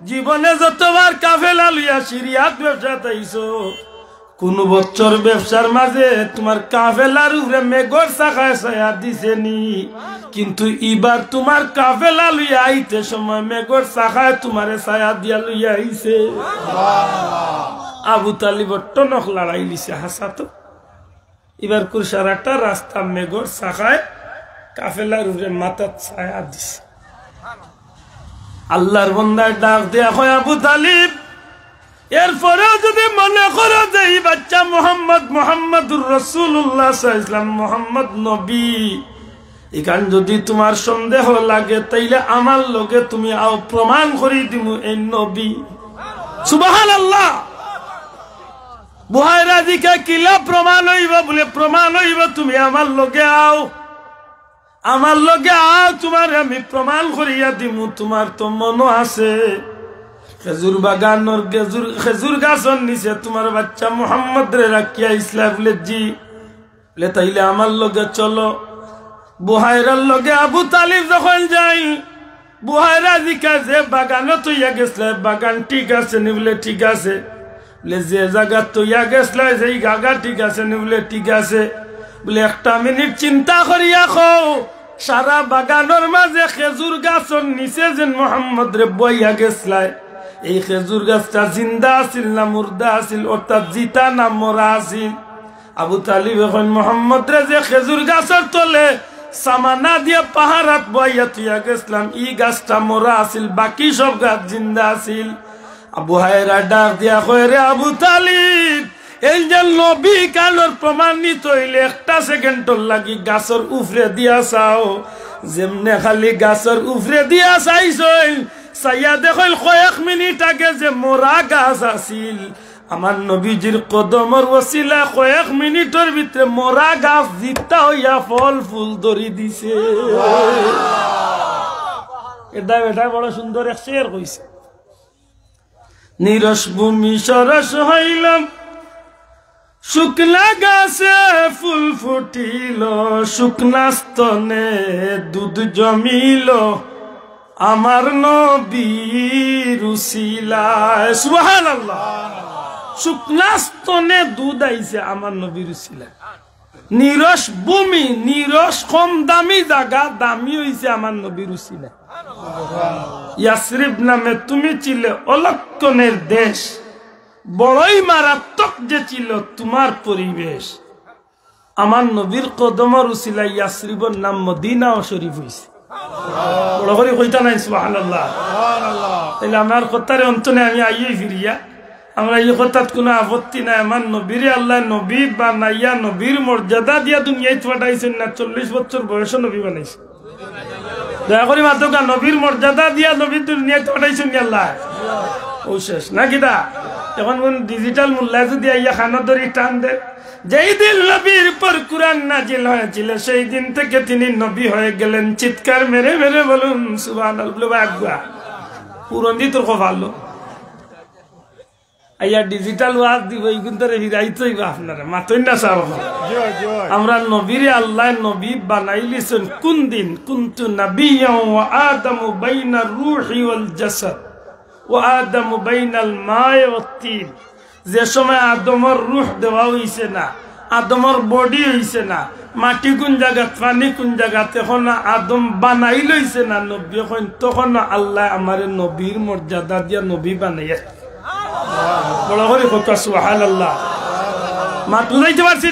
জীবনে যতবার কাফেলা লইয়া সিরিয়াত ব্যবসা তাইছো কোন বছর ব্যবসার মাঝে তোমার কাফেলার উপরে মেঘর শাখায় ছায়া দিছে নি, কিন্তু এবার তোমার কাফেলা লইয়া আইতে সময় মেঘর শাখায় তোমারে ছায়া দিয়া লইয়া আইছে। আবু তালিবর টনক লড়াই লিছে হাসা। তো এবার কোন সারাটা রাস্তা মেঘর শাখায় কাফেলার উপরে মাথার ছায়া দিছে। আল্লাহর বন্দায় ডাক দেয়া হয় আবু তালিব, এরপরেও যদি মনে করো যে এই বাচ্চা মোহাম্মদ মোহাম্মদুর রাসূলুল্লাহ সাল্লাল্লাহু আলাইহি ওয়াসাল্লাম মোহাম্মদ নবী, এখান যদি তোমার সন্দেহ লাগে তাইলে আমার লগে তুমি আও প্রমাণ করি দিমু এই নবী। সুবহানাল্লাহ। বুহাইরা দিকে কিলা প্রমাণ হইব? বলে প্রমাণ হইব তুমি আমার লগে আও। আমার লগে আও, তোমার আমি প্রমাণ করিয়া দিমু। তোমার তো মনো আছে খেজুর বাগানোর খেজুর গাছর নিচে তোমার বাচ্চা মোহাম্মদ রে রাখিয়া ইসলাম বলে জি বলে তাইলে আমার লগে চলো। বুহাইরার লগে আবু তালিব যখন যাই, বুহাইরা জিকা যে বাগানো তৈয়া গেছিল, বাগান ঠিক আছে নি? বলে ঠিক আছে। বলে যে জায়গা তৈয়া গেছিল সেই জায়গা ঠিক আছে নি? বলে ঠিক আছে। বলে একটা মিনিট চিন্তা করিয়া খাও, সারা বাগানোর মাঝে খেজুর গাছর নিচে যে মোহাম্মদ রে বইয়া গেছিল, এই খেজুর গাছটা জিন্দা আছিল না মুর্দা আছিল, অর্থাৎ জিতা না মরা আছিল? আবু তালিব এখন মোহাম্মদ রে যে খেজুর গাছর তলে সামানা দিয়ে পাহারাত বইয়া তুইয়া গেছিলাম, ই গাছটা মরা আছিল, বাকি সব গাছ জিন্দা আছিল। আবু হায়রা ডাক দিয়া কয়, রে আবু তালিব, এই যে নবী কালোর প্রমাণিত হইলে একটা সেকেন্ডর লাগি গাছর উফরে দিয়া চাও, যেমনে খালি গাছর উফরে দিয়া চাইছইল, চাইয়া দেখল কয়েক মিনিট আগে যে মরা গাছ আছিল, আমার নবীজির কদমর ওসিলা কয়েক মিনিটের ভিতরে মরা গাছ জিতা হইয়া ফল ফুল ধরি দিছে। এটা এটা বড় সুন্দর এক শের কইছে। নিরস ভূমি সরস হইলাম, শুকনা গাছে ফুল ফুটিল, শুকনা স্তনে দুধ জমিল, আমার নবীর উসিলায়। সুবহানাল্লাহ। শুকনা স্তনে দুধ আইছে আমার নবীর উসিলায়। নিরস ভূমি, নিরস কম দামি জায়গা, দামি হইছে আমার নবীর উসিলায়। ইয়াসরিব নামে তুমি ছিলে অলক্ষণের দেশ, বড়ই মারাত্মক যে ছিল তোমার পরিবেশ, আমার নবীর কদমর উসিলায় ইয়াসরিবর নাম মদিনা ও শরীফ হইছে। বড় করে কইতা নাই সুবহানাল্লাহ। তাইলে আমার কথারে অন্তনে আমি আইয়ে ফিরিয়া, আমরা এই কথাত কোনো আপত্তি নাই। আমার নবীরে আল্লাহ নবী বানাইয়া নবীর মর্যাদা দিয়া দুনিয়ায় পাঠাইছেন না, 40 বছর বয়সে নবী বানাইছে। দয়া করি মাতকা, নবীর মর্যাদা দিয়া নবীর দুনিয়ায় পাঠাইছেন আল্লাহ। ও শেষ না কিনা? এখন কোন ডিজিটাল মূল্যায় যদি আইয়া খানা ধরি টান দে, যেই দিন নবীর পর কুরআন নাজিল হয়েছিল সেই দিন থেকে তিনি নবী হয়ে গেলেন। চিৎকার মেরে মেরে বলুন সুবহানাল্লাহ। পুরন্দি তোর ভালো আইয়া ডিজিটাল ওয়াজ দিব, এই কিন্তু হিরাইতই বা আপনারা মাতই না সাব। আমরা নবীরে আল্লাহ নবী বানাইলিছেন কোন দিন? কুনতু নাবিয়্যান ওয়া আদামু বাইনার রূহি ওয়াল জাসাদ ওয়া আদামু বাইনাল মা'i ওয়াত তিন। যে সময় আদমের রূহ দেওয়া হইছে না, আদমের বডি হইছে না, মাটি কোন জায়গা পানি কোন জায়গা, তখন আদম বানাই লইছে না নবী, তখন আল্লাহ আমার নবীর মর্যাদা দিয়া নবী বানাইয়া। বড় করে কথা সুবহানাল্লাহ। মাত বুঝাইতে পারছি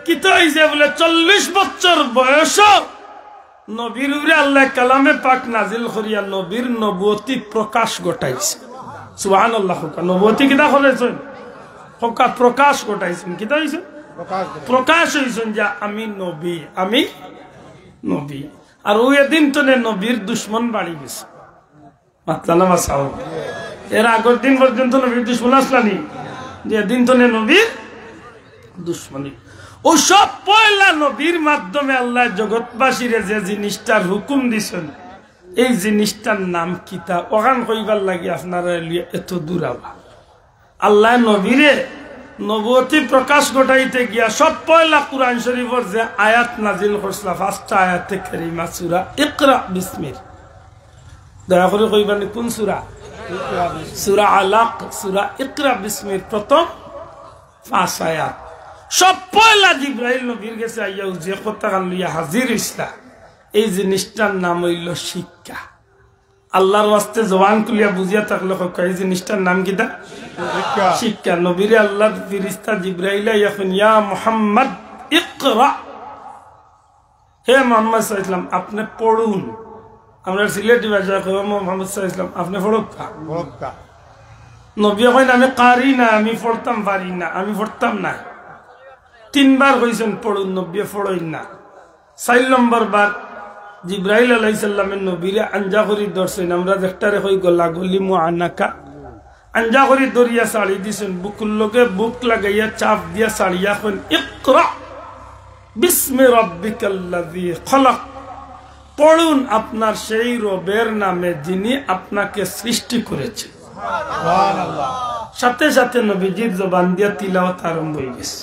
কি তো হইছে? বলে 40 বছর বয়স নবীর উপরে আল্লাহ কালামে পাক নাজিল করিয়া নবীর নবুয়তি প্রকাশ ঘটাইছে। সুবহানাল্লাহ। নবুয়তি কিতা করেছেন? প্রকাশ ঘটাইছেন। কিতা হইছে? প্রকাশ হইছেন যে আমি নবী, আমি নবী। আর ওই দিন তো নবীর দুশ্মন বাড়ি গেছে। মাতলানা মাসাও এর আগের দিন পর্যন্ত নবীর দুশ্মন আসলানি, যে দিন তো নবীর দুশ্মনী। ও সব পয়লা নবীর মাধ্যমে আল্লাহ জগৎবাসীর যে জিনিসটার হুকুম দিছেন, এই জিনিসটার নাম কিতা ওখান কইবার লাগে আপনারা এত দূর আবা। আল্লাহ নবীরে নবুয়তি প্রকাশ ঘটাইতে গিয়া সব পয়লা কুরআন শরীফের যে আয়াত নাজিল করছিল, 5টা আয়াতে কারিমা সূরা ইকরা বিসমির। দয়া করে কইবানি কোন সূরা? সূরা আলাক, সূরা ইকরা বিসমির প্রথম 5 আয়াত। সব পয়লা জিবরাইল নবীর কাছে আইয়া যে কথা গান লইয়া হাজির হইছিল, এই জিনিসটার নাম হইল শিক্ষা। আল্লাহর ওয়াস্তে জবান খুলিয়া বুঝিয়া থাকলে এই জিনিসটার নাম কিটা? শিক্ষা। নবীরে আল্লাহর ফেরেশতা জিবরাইল এখন ইয়া মুহাম্মদ ইকরা, হে মুহাম্মদ সাল্লাল্লাহু আলাইহি ওয়াসাল্লাম আপনি পড়ুন। আমরা সিলেটি ভাষায় কই মুহাম্মদ সাল্লাল্লাহু আলাইহি ওয়াসাল্লাম আপনি পড়ুকা। নবী কইন আমি কারি না, আমি পড়তাম পারি না, আমি পড়তাম না। 3 বার কইছেন পড়ুন, নবী পড়ইন না। 4 নম্বর বার জিবরাইল আলাইহিস সালামের নবীরে আঞ্জা করি ধরছেন। আমরা দেখটারে কই গলা গলি মুআনাকা, আঞ্জা করি দরিয়া সাড়ি দিছেন, বুকুর লগে বুক লাগাইয়া চাপ দিয়া সাড়িয়া কইন ইকরা বিসমি রাব্বিকাল্লাযী খলাক, পড়ুন আপনার সেই রবের নামে যিনি আপনাকে সৃষ্টি করেছে। সুবহানাল্লাহ। সাথে সাথে নবীজির জবান দিয়ে তিলাওয়াত আরম্ভ হয়ে গেছে।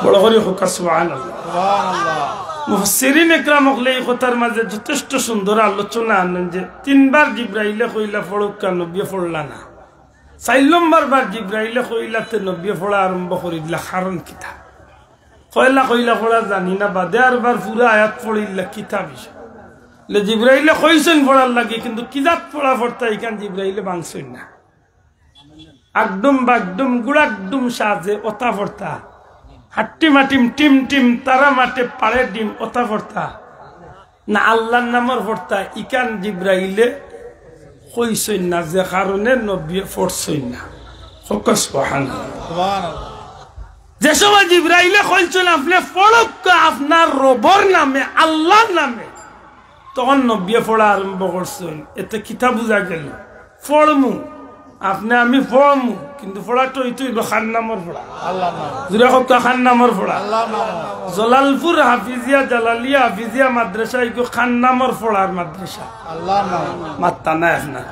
বড় করে হোক সুবহানাল্লাহ। সুবহানাল্লাহ। মুফাসসিরিন ইকরাম হলে এই কথার মাঝে যথেষ্ট সুন্দর আলোচনা আনেন যে তিনবার জিবরাইলে কইলা পড়ুক, নবী পড়লা না। ৪ নম্বর বার জিবরাইলে কইলাতে নবী পড়া আরম্ভ করে দিলা, কারণ কিতা কইলা পড়া জানি না, বাদে আরবার পুরো আয়াত পড়িলা কিতা বিষয় জিবরাইলে কইছেন পড়ার লাগে, কিন্তু কিতাব পড়া পড়তা এখান জিবরাইলে বাংছেন না। একদম বাগডুম গুড়াকডুম সাজে ওতা পড়তা, হাট্টি মাটিম টিম টিম তারা মাঠে পাড়ে ডিম ওতা পড়তা না আল্লাহর নামর পড়তা, ইকান জিবরাইলে কইছেন না, যে কারণে নবী পড়ছেন না। যে সময় জিবরাইলে কইছেন আপনি পড়ক আপনার রবের নামে, আল্লাহর নামে, তখন নবী পড়া আরম্ভ করছেন। এতে কিতা বুঝা গেল পড়মু আপনি আমি পড়মু, কিন্তু পড়াটা ওইটাই খান নামর পড়া, জুড়ে হোক খান নামর পড়া। জলালপুর হাফিজিয়া জালালিয়া হাফিজিয়া মাদ্রাসা এগুলো খান নামর পড়ার মাদ্রাসা, মাত্তা নাই আপনার।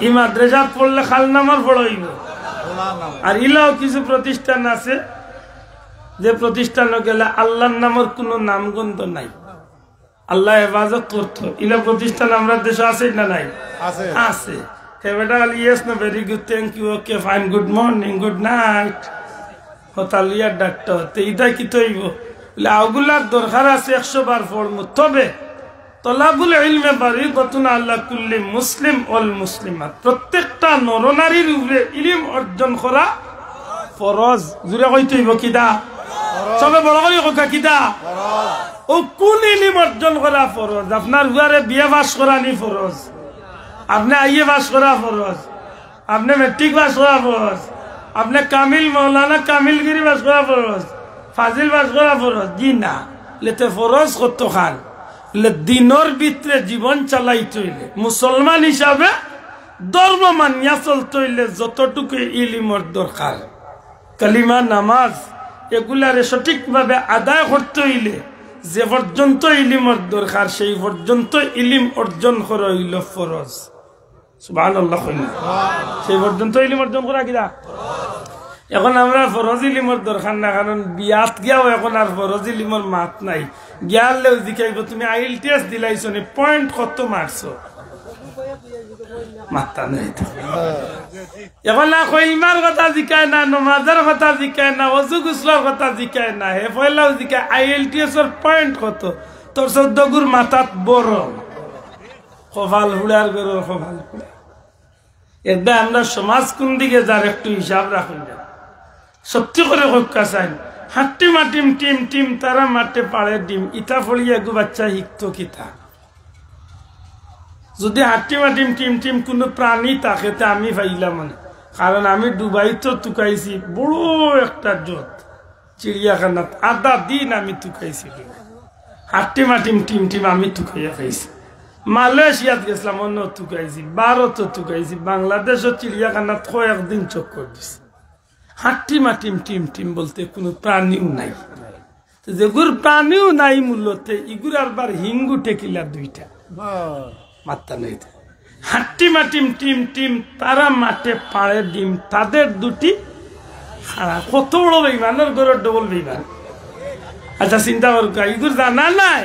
এই মাদ্রাসা পড়লে খাল নামর পড়াইব। আর ইলাও কিছু প্রতিষ্ঠান আছে যে প্রতিষ্ঠানে গেলে আল্লাহর নামের কোনো নামগন্ধ নাই, আল্লাহ হেফাজত করতো। ইলা প্রতিষ্ঠান আমরা দেশে আছে না নাই? আছে। Yes, no, very good, thank you, okay, fine, good morning, good night. Hotalia doctor, এইটা কি তৈব বলে আগুলার দরকার আছে 100 বার পড়মু। তবে তলাবুল ইলমে ফারিদাতুন আলা কুল্লি মুসলিম ওয়াল মুসলিমাত, প্রত্যেকটা নরনারীর উপরে ইলম অর্জন করা ফরজ। জুড়ে কই তৈব কিদা সবে বড় করে কথা কিদা ও কোন ইলম অর্জন করা ফরজ? আপনার ঘরে বিয়ে পাস করা নি ফরজ, আপনি আইএ পাস করা ফরজ, আপনি মেট্রিক পাস করা ফরজ, আপনি কামিল মৌলানা কামিলগিরি পাস করা ফরজ, ফাজিল পাস করা ফরজ। জি না, লেতে ফরজ কত খান দিনের ভিতরে জীবন চালাইতে হইলে মুসলমান হিসাবে ধর্ম মানিয়া চলতে হইলে যতটুকু ইলিমর দরকার, কালিমা নামাজ এগুলারে সঠিকভাবে আদায় করতে হইলে যে পর্যন্ত ইলিমর দরকার সেই পর্যন্ত ইলিম অর্জন করা হইল ফরজ। সুবহানাল্লাহ। সেই পর্যন্ত ইলিম অর্জন করা কিনা। এখন আমরা ফরজ ইলিমর দরকার না, কারণ বিয়াত গিয়াও এখন আর ফরজ ইলিমর মাত নাই। গিয়ালেও জিকাইব তুমি IELTS দিলাইছো নি, পয়েন্ট কত মারছো, মাত্তা নাই। এখন না কইমার কথা জিকায় না, নমাজের কথা জিকায় না, ওযু গোসলের কথা জিকায় না, হে পয়লাও জিকায় IELTS এর পয়েন্ট কত। তোর 14 গুর মাথাত বড় কপাল হুড়ার গরু কপাল হুড়া। এটা আমরা সমাজ কোন দিকে যার একটু হিসাব রাখুন। সত্যি করে হক্কা চাই হাট্টি মাটিম টিম টিম তারা মাঠে পাড়ে ডিম, ইটা ফলিয়ে গু বাচ্চা শিখতো কিতা। যদি হাট্টি মাটিম টিম টিম কোনো প্রাণী থাকে তা আমি পাইলাম মানে, কারণ আমি দুবাই তো তুকাইছি বড় একটা জোত চিড়িয়াখানাত, আধা দিন আমি তুকাইছি। হাট্টি মাটিম টিম টিম আমি তুকাইয়া খাইছি। মালয়েশিয়াত গেছিলাম অন্য তুকাইছি, ভারতও তুকাইছি, বাংলাদেশও চিড়িয়াখানাত কয়েকদিন চক্কর দিছি। হাট্টি মাটিম টিম টিম বলতে কোনো প্রাণীও নাই। যেগুর প্রাণীও নাই মূল্যতে ইগুর আরবার হিঙ্গু টেকিলা দুইটা মাত্রা নেই। হাট্টি মাটিম টিম টিম তারা মাঠে পাড়ে ডিম, তাদের দুটি কত বড় বেইমানের ঘরের ডবল বেইমান। আচ্ছা চিন্তা করুক, ইগুর জানা নাই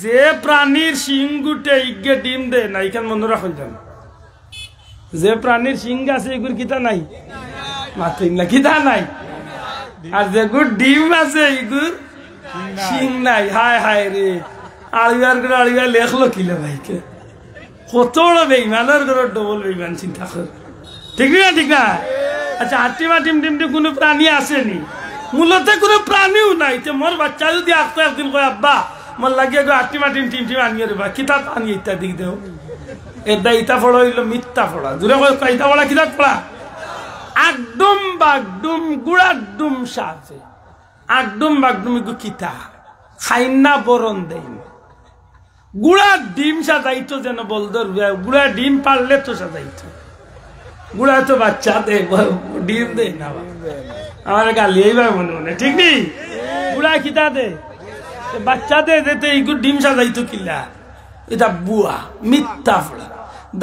যে প্রাণীর সিংগুটে ইগে ডিম দে না, এখান মনে রাখুন জানো যে প্রাণীর সিং আছে এগুর কিতা নাই, মাথিন না কিতা নাই। আর যেগুর ডিম আছে এগুর সিং নাই। হায় হায় রে, আড়িয়ার করে আড়িয়া লেখলো কিলে ভাইকে, কত বড় বেইমানের ঘরের ডবল বেইমান। চিন্তা কর, ঠিক না ঠিক না। আচ্ছা হাট্টি মাটিম টিম টিম কোনো প্রাণী আসেনি, মূলত কোনো প্রাণীও নাই। মোর বাচ্চা যদি আসতো একদিন কয় আব্বা মোর লাগিয়ে গো হাট্টি মাটিম টিম টিম আনিয়ে রে বা কিতাব আনিয়ে ইত্যাদি দেও, এটা ইটা পড়া হইল মিথ্যা পড়া। দূরে ইটা পড়া কিতাব পড়া একদম বাগডুম গুড়াডুম সাজে একদম বাগডুম এগু কিতা খাইনা বরণ দেই। গুড়া ডিম সাজাইতো যেন বলদর গুড়া ডিম পারলে তো সাজাইতো, গুড়া তো বাচ্চা দে ডিম দে না, আমার গালি এইভাবে মনে মনে ঠিক নেই। ফুড়া খিতা দে বাচ্চা দে যেতে এইগুলো ডিম সাজাইতো কিলা এটা বুয়া মিথ্যা ফুড়া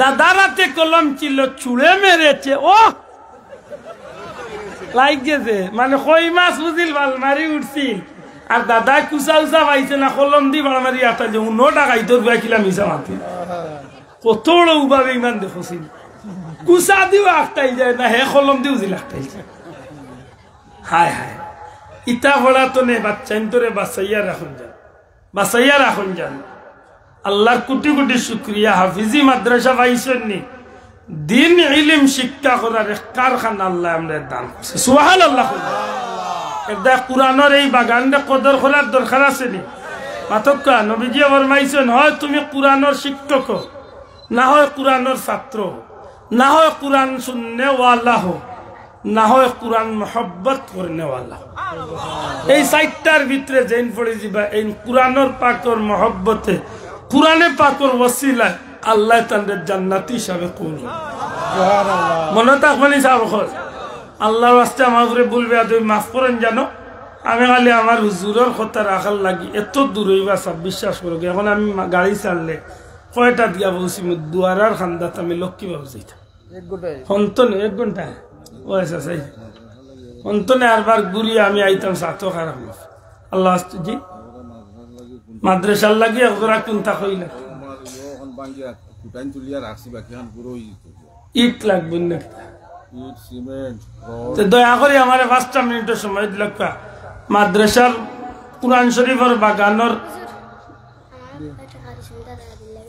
দাদা রাতে কলম ছিল চুড়ে মেরেছে ও লাইক গেছে মানে কই মাছ বুঝিল ভাল মারি উঠছিল আর দাদা কুচা উচা পাইছে না কলম দি বাড়া মারি আটা যে 9 টাকাই তোর বেকিলা মিশা মাতি কত বড় উবাবে ইমান দেখছিল কুচা দিও আটটাই যায় না হে কলম দিও দিল আটটাই যায় হায় হায় ইটা ভরা তো নে বাচ্চাইন তোরে বাসাইয়া রাখুন যান আল্লাহর কোটি কোটি শুকরিয়া হাফিজি মাদ্রাসা পাইছেন নি দিন ইলম শিক্ষা করার কারখানা আল্লাহ আমরা দান করছে সুবহানাল্লাহ এটা কুরআনের এই বাগানটা কদর করার দরকার আছে নি মাতক্কা নবীজি ফরমাইছেন হয় তুমি কুরআনের শিক্ষক না হয় কুরআনের ছাত্র না হয় কুরআন শুননে ওয়ালা হো না হয় কুরআন মহব্বত করনে ওয়ালা এই সাইটটার ভিতরে জেন পড়ে যাবা এই কুরআনের পাকর মহব্বতে কুরআনে পাকর ওসিলা আল্লাহ তাদের জান্নাতি হিসাবে কবুল সুবহানাল্লাহ মনে থাকবেনি সাহেব আল্লাহর রাস্তায় আমাকে বলবে তুমি মাফ করেন জানো আমি খালি আমার হুজুরের কথা রাখার লাগি এত দূর হইবা সব বিশ্বাস করো এখন আমি গাড়ি চাললে কয়টা দিয়া বলছি দুয়ারার খান্দাত আমি লক্ষ্মী বাবু যাইতাম 1 ঘন্টা ও আচ্ছা সাই অন্তনে আরবার ঘুরিয়ে আমি আইতাম সাতো খারাপ আল্লাহ জি মাদ্রাসার লাগি একজোড়া কোনটা কইলা ইট লাগবে না দয়া করে আমার 5 মিনিটের সময় দিল মাদ্রাসার কুরআন শরীফের বাগানোর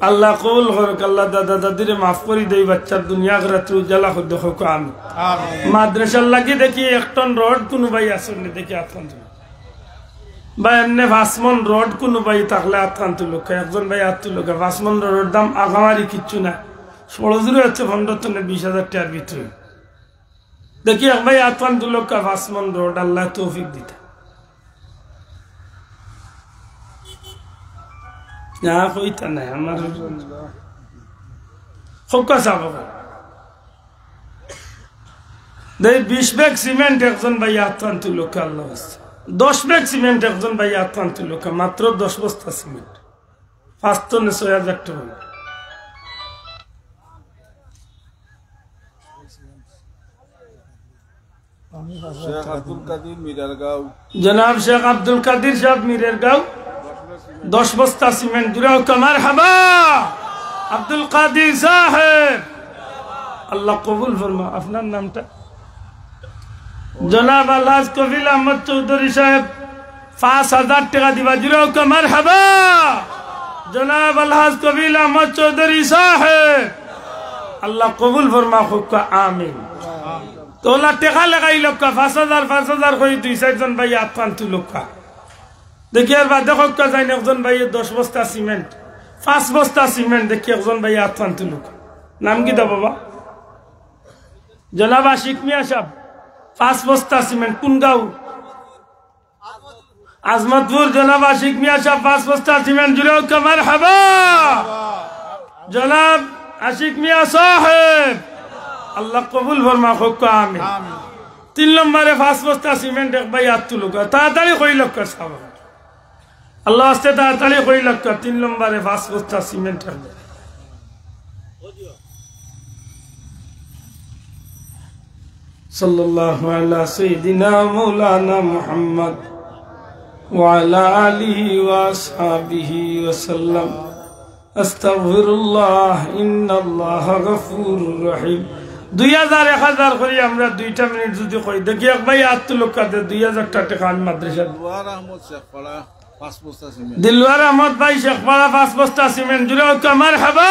আল্লাহ কবুল করুক আল্লাহ দাদা দাদিরে মাফ করে দেই বাচ্চার দুনিয়া আখিরাত উজালা করে দেখো আমি মাদ্রাসার লাগি দেখি 1 টন রড কোন ভাই আসেন দেখি আতখান বা এমনি 5 মন রড কোন ভাই থাকলে আতখান তুলো একজন ভাই আত তুলো 5 মন রডের দাম আগামারি কিচ্ছু না 16 জুড়ে হচ্ছে 15 টনে 20,000 টাকার ভিতরে দেখি এক ভাই আতখান তুলো 5 মন রড আল্লাহ তৌফিক দিতে না কইতা নাই আমার খোকা সাব দেই 20 ব্যাগ সিমেন্ট একজন ভাই আতখান তুলো আল্লাহ 10 ব্যাগ সিমেন্ট একজন ভাই আতখান তুলো মাত্র 10 বস্তা সিমেন্ট 5 টনে 6,000 টাকা शेख अब्दुल कादिर मीरगांव जनाब शेख अब्दुल कादिर साहब मीरगांव 10 बस्ता सीमेंट जुड़ा कमर हबा अब्दुल कादिर साहब अल्लाह कबूल फरमा अपना नामটা जनाब আলহাজ কবিল আহমদ চৌধুরী সাহেব 5000 টাকা দিবা জুড়ে কমর হবা जनाब আলহাজ কবিল আহমদ চৌধুরী সাহেব अल्लाह कबूल फरमा খুব आमीन তোলা টেকা লাগাই লোক 5000 করে 2-4 জন ভাই আতখান তু লোক দেখি আর বাদ দেখো যাই একজন ভাই 10 বস্তা সিমেন্ট 5 বস্তা সিমেন্ট দেখি একজন ভাই আতখান তু লোক নাম কি দা বাবা জনাব আশিক মিয়া সাহেব 5 বস্তা সিমেন্ট কোন গাঁও আজমতপুর জনাব আশিক মিয়া সাহেব 5 বস্তা সিমেন্ট জুড়ে কমর হাবা জনাব আশিক মিয়া সাহেব अल्लाह कबूल फरमा खुद आमीन 3 नंबरे 5 बस्ता सीमेंट एक भाई आत तुलुक ताताली कोई लोग का साहब अल्लाह वास्ते ताताली कोई लोग का 3 नंबरे 5 बस्ता सीमेंट सल्लल्लाहु अला सय्यिदिना मौलाना मुहम्मद व अला आलिहि व अस्हाबिहि वसल्लम अस्तगफिरुल्लाह इन्नल्लाह गफूरुर रहीम 2000-1000 করি আমরা 2টা মিনিট যদি কই দেখি এক ভাই আত লোক কাতে 2000 টাকা আমি মাদ্রাসা দিলওয়ার আহমদ শেখপাড়া 5 বস্তা সিমেন্ট দিলওয়ার আহমদ ভাই শেখপাড়া 5 বস্তা সিমেন্ট জুড়ে কমর হাবা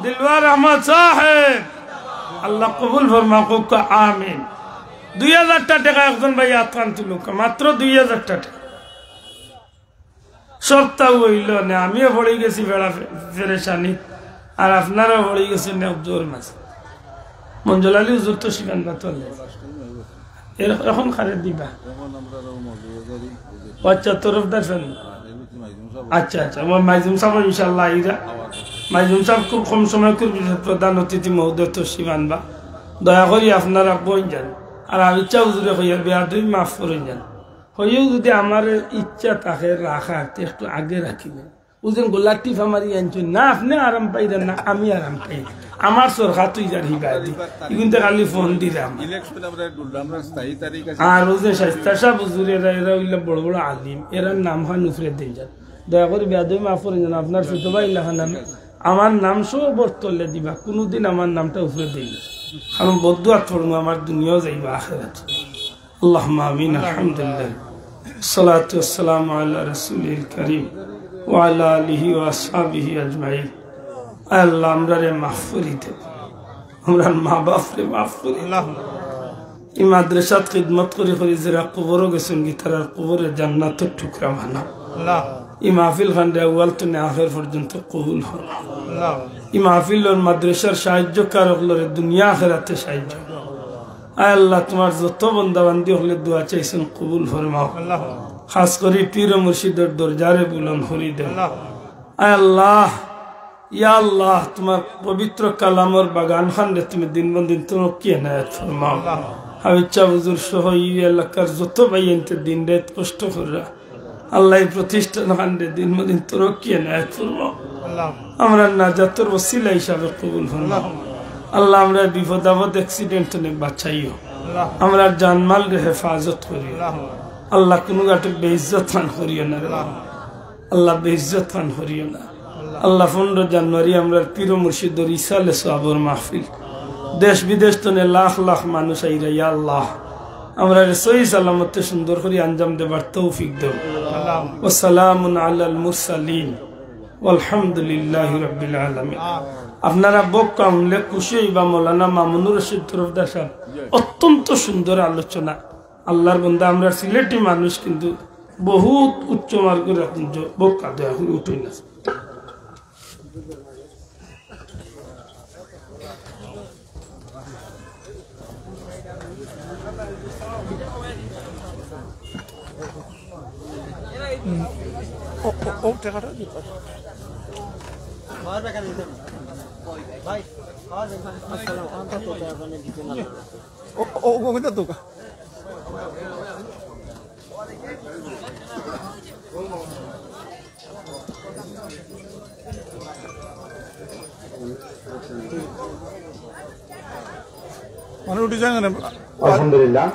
দিলওয়ার আহমদ সাহেব আল্লাহ কবুল ফরমা খুব আমিন 2000 টাকা একজন ভাই আতখান তুলুক মাত্র 2000 টাকা সপ্তাহ হইল না আমিও পড়ে গেছি বেড়া ফেরেশানি আর আপনারাও পড়ে গেছেন জোর মাছ মঞ্জুল আলী হুজুর তো শিখান না তো এখন খারে দিবা আচ্ছা তরফদার ফেল আচ্ছা আচ্ছা আমার মাইজুম সাহেব ইনশাআল্লাহ আইরা মাইজুম সাহেব খুব কম সময় করবি প্রধান অতিথি মহোদয় তো শিবানবা দয়া করি আপনারা বই যান আর আমি ইচ্ছা হুজুরে কইয়ার বেয়া দুই মাফ করেন যান হয়েও যদি আমার ইচ্ছা থাকে রাখার একটু আগে রাখিবেন ওজন গোলার টিফা মারি আনছো না আপনি আরাম পাইলেন না আমি আরাম পাই আমার সরকার তুই যার হিবাদি কিন্তু খালি ফোন দিলাম আর ও যে স্বাস্থ্য বুজুর এরা এরা হইলে বড় বড় আলিম এরা নাম হয় নুফরে দিয়ে যান দয়া করে বেয়াদবি মাফ করে যান আপনার ছোট ভাই লেখান আমার নাম সব বর্তলে দিবা কোনোদিন আমার নামটা উপরে দিই কারণ বদুয়া পড়বো আমার দুনিয়াও যাইবা আখেরাত আল্লাহুম্মা আমিন আলহামদুলিল্লাহ সালাতু ওয়াসসালামু আলা রাসূলিল কারীম ওয়া আলা আলিহি ওয়া আসহাবিহি আজমাইন আল্লাহ আমরারে মাফ করে দেব আমরার মা বাপরে মাফ করে এই মাদ্রাসাত খিদমত করে করে যারা কবরও গেছেন গীতার কবরের জান্নাতের টুকরা বানাও এই মাহফিল খান্ডে আউয়াল তো আখের পর্যন্ত কবুল হন এই মাহফিলের মাদ্রাসার সাহায্য কারকলরে দুনিয়া আখেরাতে সাহায্য আয় আল্লাহ তোমার যত বন্দাবান্দি হলে দোয়া চাইছেন কবুল ফরমাও খাস করে পীর মুর্শিদের দরজারে বুলন হরি দেন আয় আল্লাহ ইয়া আল্লাহ তোমার পবিত্র কালামর বাগান খান্ডে তুমি দিন বন্দিন তোমার কি এনায়েত ফরমাও হাবিচ্ছা হুজুর সহ এই এলাকার যত ভাইয়েনতে দিন রাত কষ্ট করা আল্লাহ প্রতিষ্ঠান খান্ডে দিন বন্দিন তোর কি এনায়েত ফরমাও আমরা নাজাতের ওসিলা হিসাবে কবুল ফরমাও আল্লাহ আমরা বিপদ আপদ অ্যাক্সিডেন্ট বাঁচাইও আমরা জানমাল রে হেফাজত করিও আল্লাহ কোনো গাটে বেইজ্জত ফান করিও না আল্লাহ বেইজ্জত ফান করিও না আল্লাহ 15 জানুয়ারি আমরা পীর মুর্শিদর ইসালে সাবর মাহফিল দেশ বিদেশ তনে লাখ লাখ মানুষ আইরা ইয়া আল্লাহ আমরা সহি সালামতে সুন্দর করে আঞ্জাম দেবার তৌফিক দাও ওয়া সালামুন আলাল মুরসালিন আলহামদুলিল্লাহি রাব্বিল আলামিন আপনারা বক্কা উল্লেখ খুশি হইবা মৌলানা মামুনুর রশিদ তরফদার সাহেব অত্যন্ত সুন্দর আলোচনা আল্লাহর বন্দা আমরা সিলেটি মানুষ কিন্তু বহুত উচ্চ মার্গের বক্কা দেয়া উঠই না আলহামদুলিল্লাহ